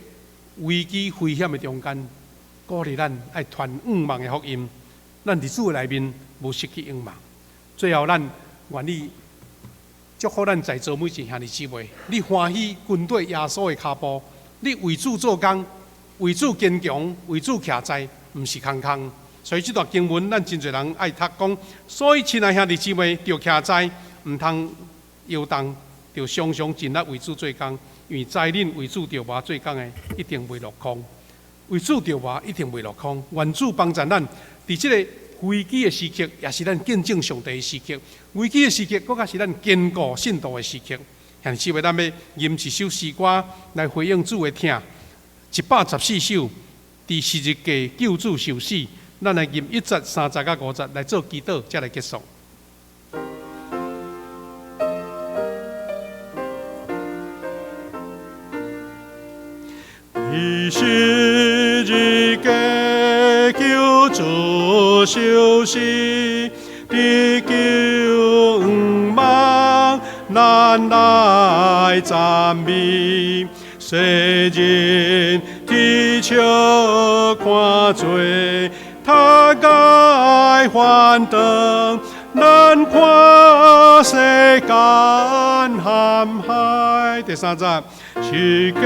危机危险的中间，鼓励咱爱传5万的福音，咱伫主的内面无失去5万。最后，咱愿意祝福咱在座每一兄弟姊妹，你欢喜跟对耶稣的脚步，你为主做工，为主坚强，为主徛在，毋是空空。所以这段经文，咱真侪人爱读讲，所以亲爱兄弟姊妹，着徛在，毋通摇动，着常常尽力为主做工，因为在恁为主着活做工的，一定袂落空。为主着活一定袂落空。愿主帮助咱，伫这个危机的时刻，也是咱见证上帝的时刻。危机的时刻，更加是咱坚固信徒的时刻。兄弟姊妹，咱要吟一首诗歌来回应主的听。114首，第4日记救主受死，咱来吟1节、3节、5节来做祈祷，才来结束。第4日记救主受死，地救5万，咱来赞美。世人地笑看做，他该幻灯，咱看世间含海。第3节，是家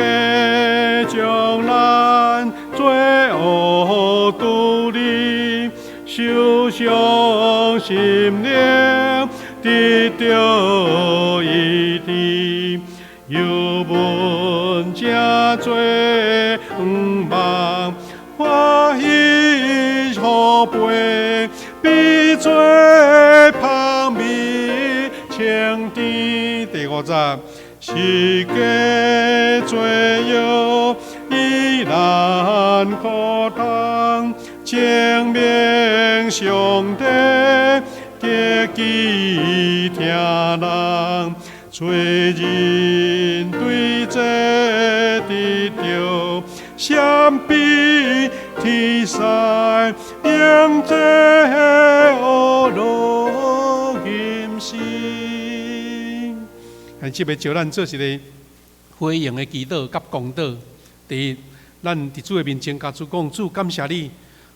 将咱罪恶独立，受伤心灵得到医治。有本正罪5万，欢喜可悲，比罪旁边青天。第5节，是家罪有依然可通，证明上帝结记听人。罪人对这得着，相比天使，应这恶路임信。即要招咱做一个回应的祈祷甲公道。第一，咱伫主的面前，甲主讲：主，感谢你，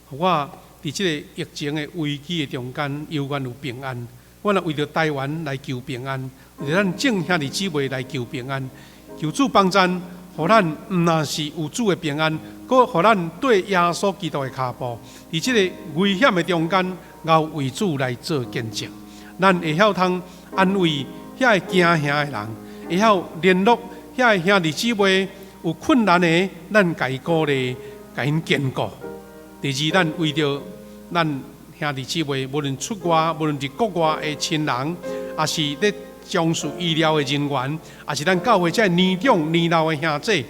互我伫即个疫情的危机的中间，犹原有平安。我若为着台湾来求平安，为着咱众兄弟姊妹来求平安，求主帮助，互咱毋但是有主的平安，阁互咱对耶稣基督的脚步，伫即个危险的中间，也为主来做见证。咱会晓通安慰遐个惊吓的人，会晓联络遐个兄弟姊妹有困难的，咱甲伊鼓励，甲因坚固。第二，咱为着咱兄弟姊妹，无论出外，无论是国外的亲人，也是咧从事医疗的人员，也是咱教会这年长年老的兄弟、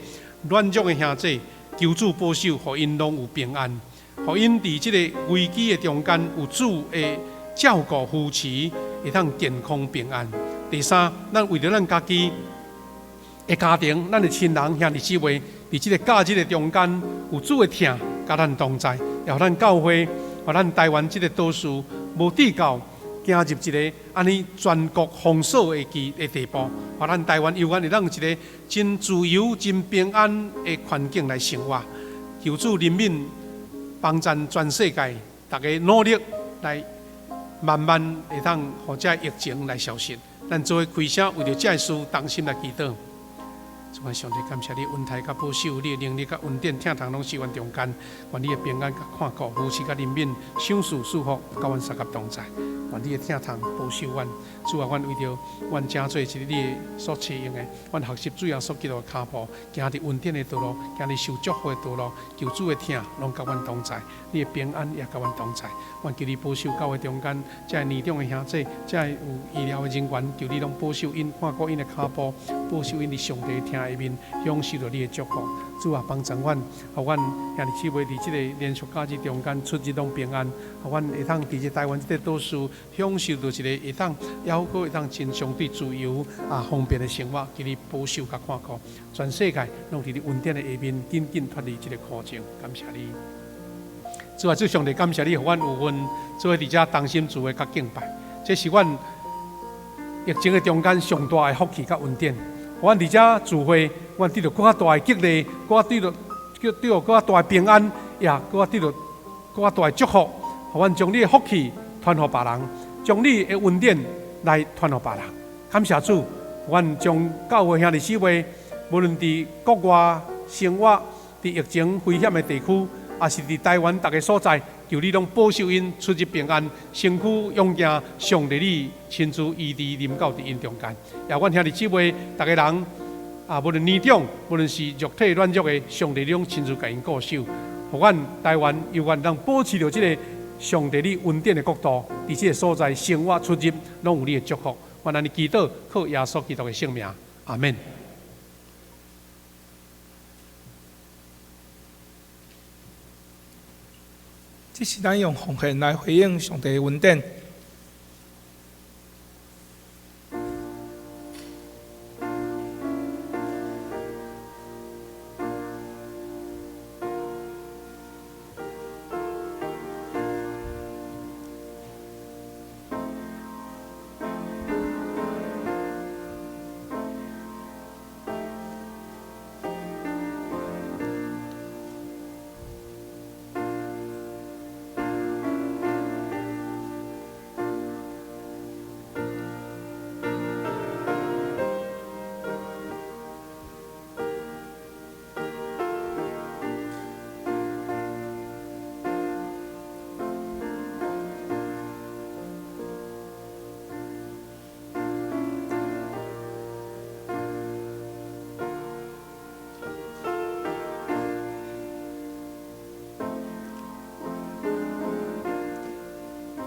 软弱的兄弟，求主保守，互因拢有平安，互因伫即个危机的中间有主的照顾扶持，会通健康平安。第三，咱为着咱家己的家庭，咱的亲人兄弟姊妹，伫即个假日的中间有主的听，甲咱同在，也互咱教会。互咱台湾这个岛屿无地教行入一个安尼全国封锁的地步，互咱台湾犹原会当一个真自由、真平安的环境来生活。求主怜悯帮助全世界，大家努力来慢慢会当互这疫情来消失。咱做伙开声，为着这事同心来祈祷。主啊，上帝感谢你恩待甲保守，你的能力甲恩典，疼痛拢是阮中间，愿你的平安甲看顾，夫妻甲人民，享受祝福，甲阮三甲同在。愿你的疼痛保守阮，主啊，阮为着阮正做是你所赐用的，阮学习主耶稣基督的脚步，行伫恩典的道路，行伫受祝福的道路，求主的疼拢甲阮同在，你的平安也甲阮同在。愿求你保守教会中间，遮年长的兄弟，遮有医疗的人员，求你拢保守因，看顾因的脚步，保守因伫上帝的疼的面，享受到你的祝福。主啊，帮助阮，互阮兄弟姊妹伫即个连续假日中间出入拢平安，互阮会当伫即台湾即个岛屿享受到一个会当还佫会当真相对自由方便的生活，求你保守甲看顾，全世界拢伫你恩典的下面，紧紧脱离即个苦情。感谢你，主啊，主上帝感谢你，互阮有份做伫遮同心主的甲敬拜，这是阮疫情的中间上大的福气甲恩典。阮伫遮聚会，阮得到更加大的激励，更加得到更加大的平安，也更加得到更加大的祝福。互阮将你的福气传予别人，将你的恩典来传予别人。感谢主，阮将教会兄弟姊妹，无论伫国外生活，伫疫情危险的地区，也是伫台湾逐个所在，求你拢保守因出入平安，身躯勇健，上帝你亲自医治临到伫因中间。也阮兄弟姊妹，逐个人无论年长，无论是肉体软弱的，上帝你拢亲自甲因固守，互阮台湾有愿能保持着即个上帝你恩典的国度，伫即个所在生活出入，拢有你的祝福。阮安尼祈祷，靠耶稣基督的圣名，阿门。这是咱用奉献来回应上帝的恩典。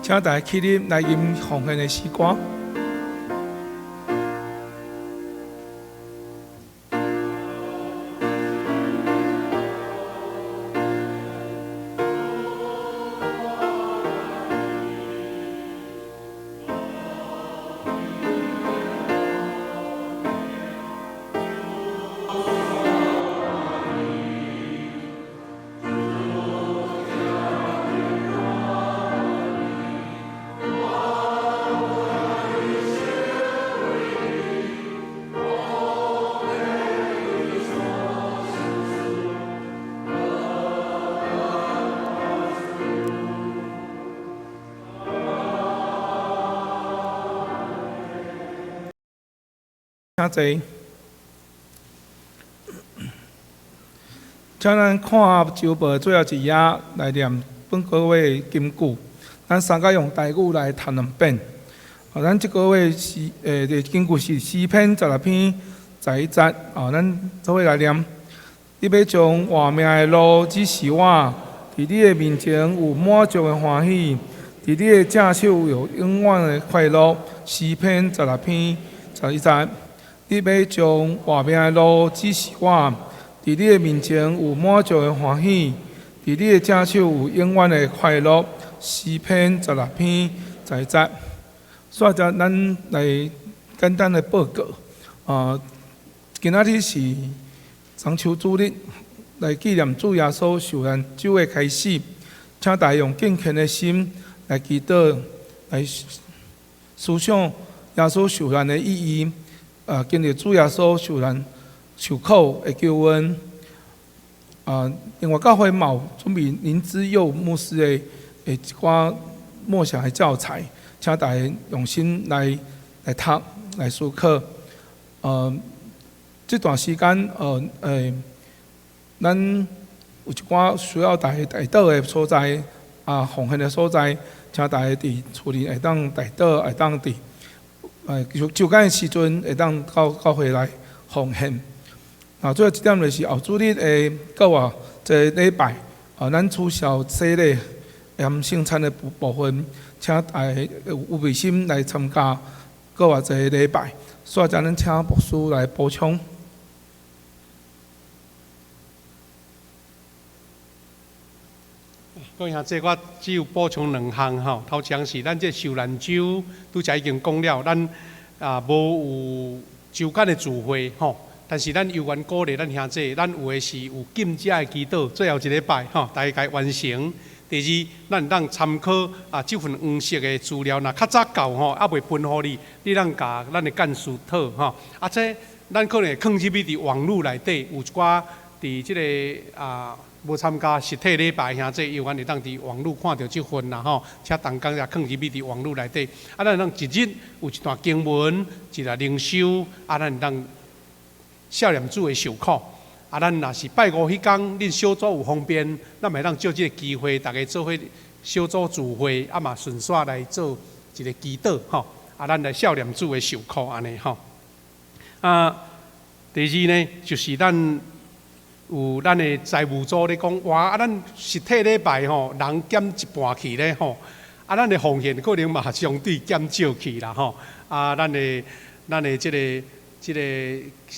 请大家起立来吟奉献的诗歌。请坐，请咱看周报最后一页来念本个月的金句。咱三个用台语来谈两遍。咱这个月是的金句是诗篇16篇11节。咱做伙来念。你要将活命的路指示我，伫你的面前有满足的欢喜，伫你的正手有永远的快乐。诗篇16篇11节。你要将活命的路指示我，伫你的面前有满足的欢喜，伫你的正手有永远的快乐。诗篇16篇11节。所以咱来简单的报告。今仔日是中秋主日，来纪念主耶稣受难周的开始，请大家用敬虔的心来祈祷，来思想耶稣受难的意义。经历主耶稣受难、受苦的救恩。另外教会嘛有准备林之佑牧师的一寡默想的教材，请大家用心来读、来思考。这段时间，咱有一寡需要大家带倒的所在，奉献的所在，请大家伫厝里会当带倒，会当伫就间的时阵会当到会来奉献。最后一点就是后主日的购物这礼拜，咱取消洗礼含圣餐的部分，请大家有卫心来参加购物这礼拜。所以咱请牧师来补充。各位兄弟，我只有补充2项吼。头前是咱这受难周，拄才已经讲了，咱无有周间的聚会吼。但是咱有缘鼓励咱兄弟，咱有的是有禁食的祈祷，最后一礼拜吼，大家该完成。第二，咱当参考这份黄色的资料，若较早到吼，还未分互你当甲咱的干事讨吼。这咱可能会放入去伫网络内底，有一寡伫即个无参加实体礼拜兄弟，有缘会当伫网络看到即份啦吼，请同工也放入去伫网络内底。咱当一日有一段经文，一个灵修，咱当少年主的受苦。咱若是拜五迄天，恁小组有方便，咱咪当借即个机会，大家做伙小组聚会，嘛顺续来做一个祈祷吼。咱来少年主的受苦安尼吼。第二呢，就是咱有咱的财务组咧讲，哇！咱实体礼拜吼，人减一半去咧吼，咱的奉献可能嘛相对减少去啦吼。咱的即个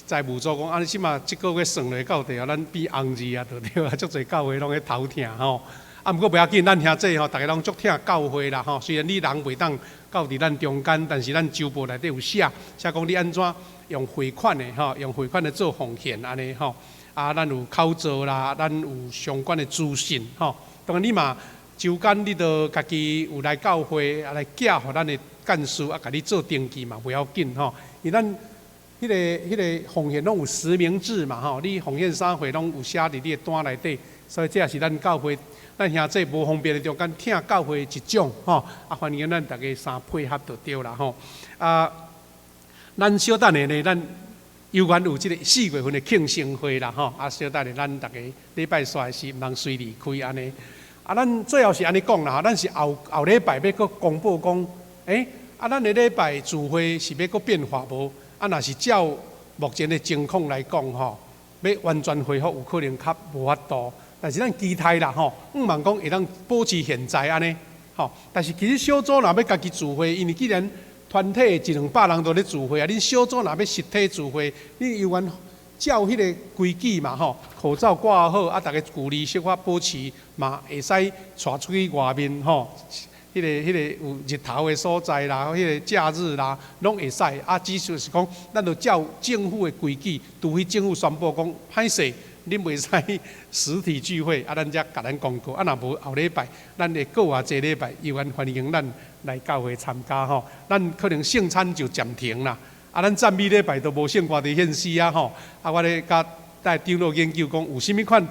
财务组讲，即嘛即个月算落到地啊，咱比红字啊，对对啊，足侪教会拢咧头疼吼。毋过不要紧，咱兄弟吼，大家拢足疼教会啦吼。虽然你人袂当到伫咱中间，但是咱周报内底有写讲你安怎用汇款的吼，用汇款的做奉献安尼吼。咱有口罩啦，咱有相关的资讯吼。当然你嘛周间你都家己有来教会来寄互咱的干事甲你做登记嘛，不要紧吼。因咱迄个奉献拢有实名制嘛吼，你奉献啥会拢有写伫你的单内底，所以这也是咱教会咱兄弟无方便的中间听教会一种吼。欢迎咱大家相配合就对啦吼。咱小等下呢，咱有缘有即个4月份的庆生会啦吼。小等下咱大家礼拜煞是毋通随离开安尼。咱最后是安尼讲啦，咱是后礼拜要搁公布讲，咱的礼拜聚会是要搁变化无？若是照目前的情况来讲吼，要完全恢复有可能较无法度。但是咱期待啦吼，望讲会当保持现在安尼吼。但是其实小组若要家己聚会，因为既然团体100-200人都咧聚会恁小组若要实体聚会，恁有缘照迄个规矩嘛吼，口罩挂好，大家距离小可保持嘛，会使带出去外面吼。迄个有日头的所在啦，迄个假日啦，拢会使。只就是讲，咱就照政府的规矩，除非政府宣布讲歹势，恁袂使实体聚会，咱才甲咱公告。若无后礼拜，咱会过偌济礼拜，有缘欢迎咱来教会参加吼。咱可能圣餐就暂停啦。咱赞美礼拜都无圣歌的献诗啊吼。我咧甲带长老研究讲，有甚物款？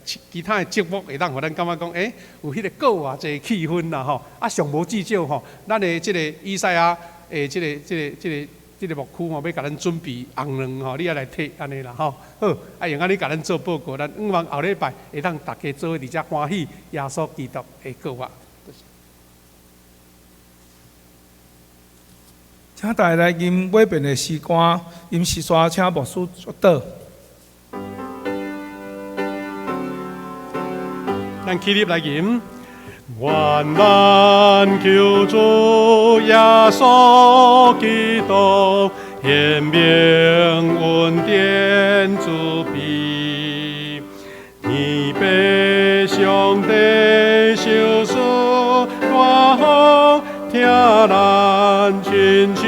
其他的节目会当互咱感觉讲，有迄个过偌济气氛啦吼，上无至少吼，咱的即个以赛亚即个牧区吼，要甲咱准备红卵吼，你也来摕安尼啦吼，好，用安尼甲咱做报告，咱望后礼拜会当大家做伙伫遮欢喜耶稣基督的过活。请大家来吟尾边的诗歌，吟诗刷，请牧师作导。咱起立来吟，愿咱救主耶稣基督显明恩典慈悲，天父上帝受死大好，听咱亲像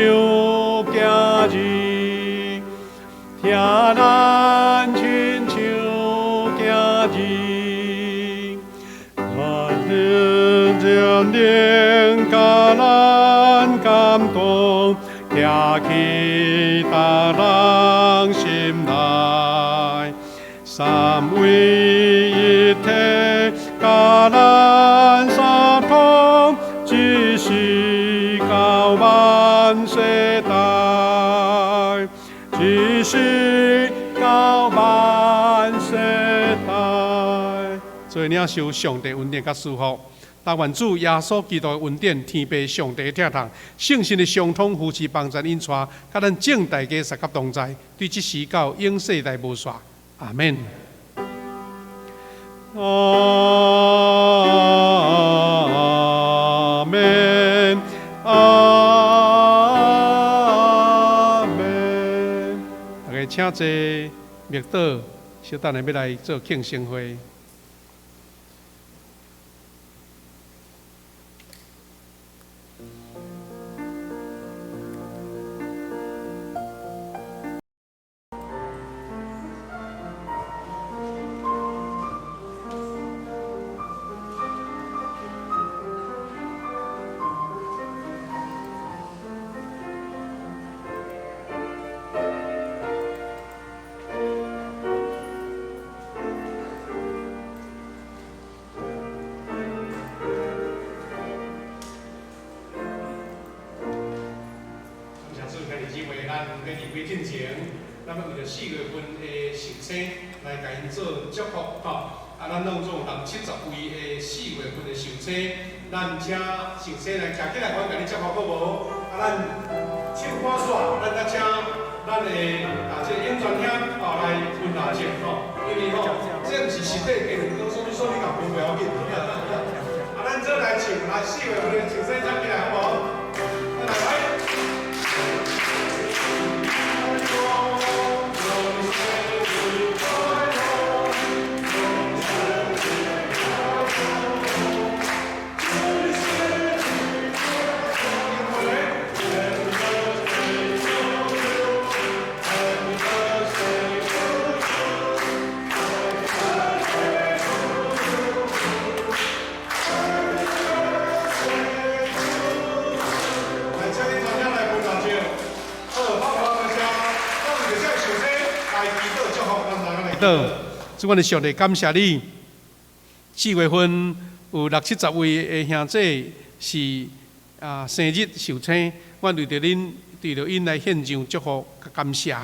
家己，听咱亲像家己。坚定甲咱感动，行去达人心内，三位一体甲咱相通，一世到万世代，一世。领受上帝恩典甲祝福。但愿主耶稣基督的恩典、天父上帝的疼痛、圣神的相通扶持帮助因带，甲咱正大家三甲同在，对即时到永世代无煞。阿门。阿门。阿门。大家请坐，默祷，小等下要来做庆生会。咱们为着4月份的寿星来甲因做祝福吼，咱拢总60-70位的4月份的寿星，咱请寿星来站起来，我甲你祝福好无？咱手看煞，咱甲请咱的这个演专兄来分下者吼，因为这毋是实体给你讲，所以你甲分不要紧。咱做来请来4月份的寿星站起来好无？来。主，阮的上帝感谢你。4月份有60-70位的兄弟是生日寿星，阮为着因来献上祝福甲感谢。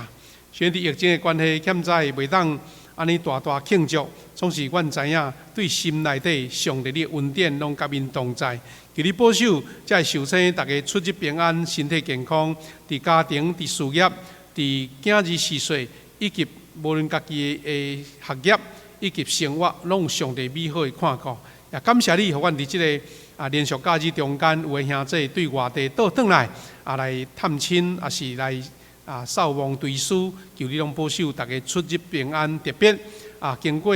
虽然伫疫情的关系，欠债袂当安尼大庆祝，总是阮知影对心内底上帝的恩典拢甲因同在。求你保守这寿星，大家出入平安，身体健康，伫家庭、伫事业、伫囝儿事岁，以及无论家己的学业以及生活，拢有上帝美好的看顾。也感谢你，互阮伫即个连续假日中间，有的兄弟对外地倒转来来探亲，也是来扫望对思，求你拢保守大家出入平安。特别经过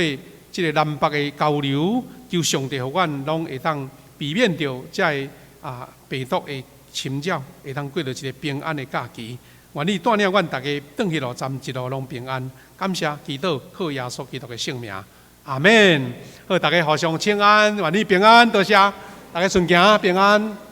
即个南北的交流，求上帝互阮拢会当避免着这病毒的侵扰，会当过着一个平安的假期。愿你带领阮大家转去路站，一路拢平安。感谢祈祷，靠耶稣基督的圣名，阿门。好，大家互相请安，愿你平安，多谢，大家顺行平安。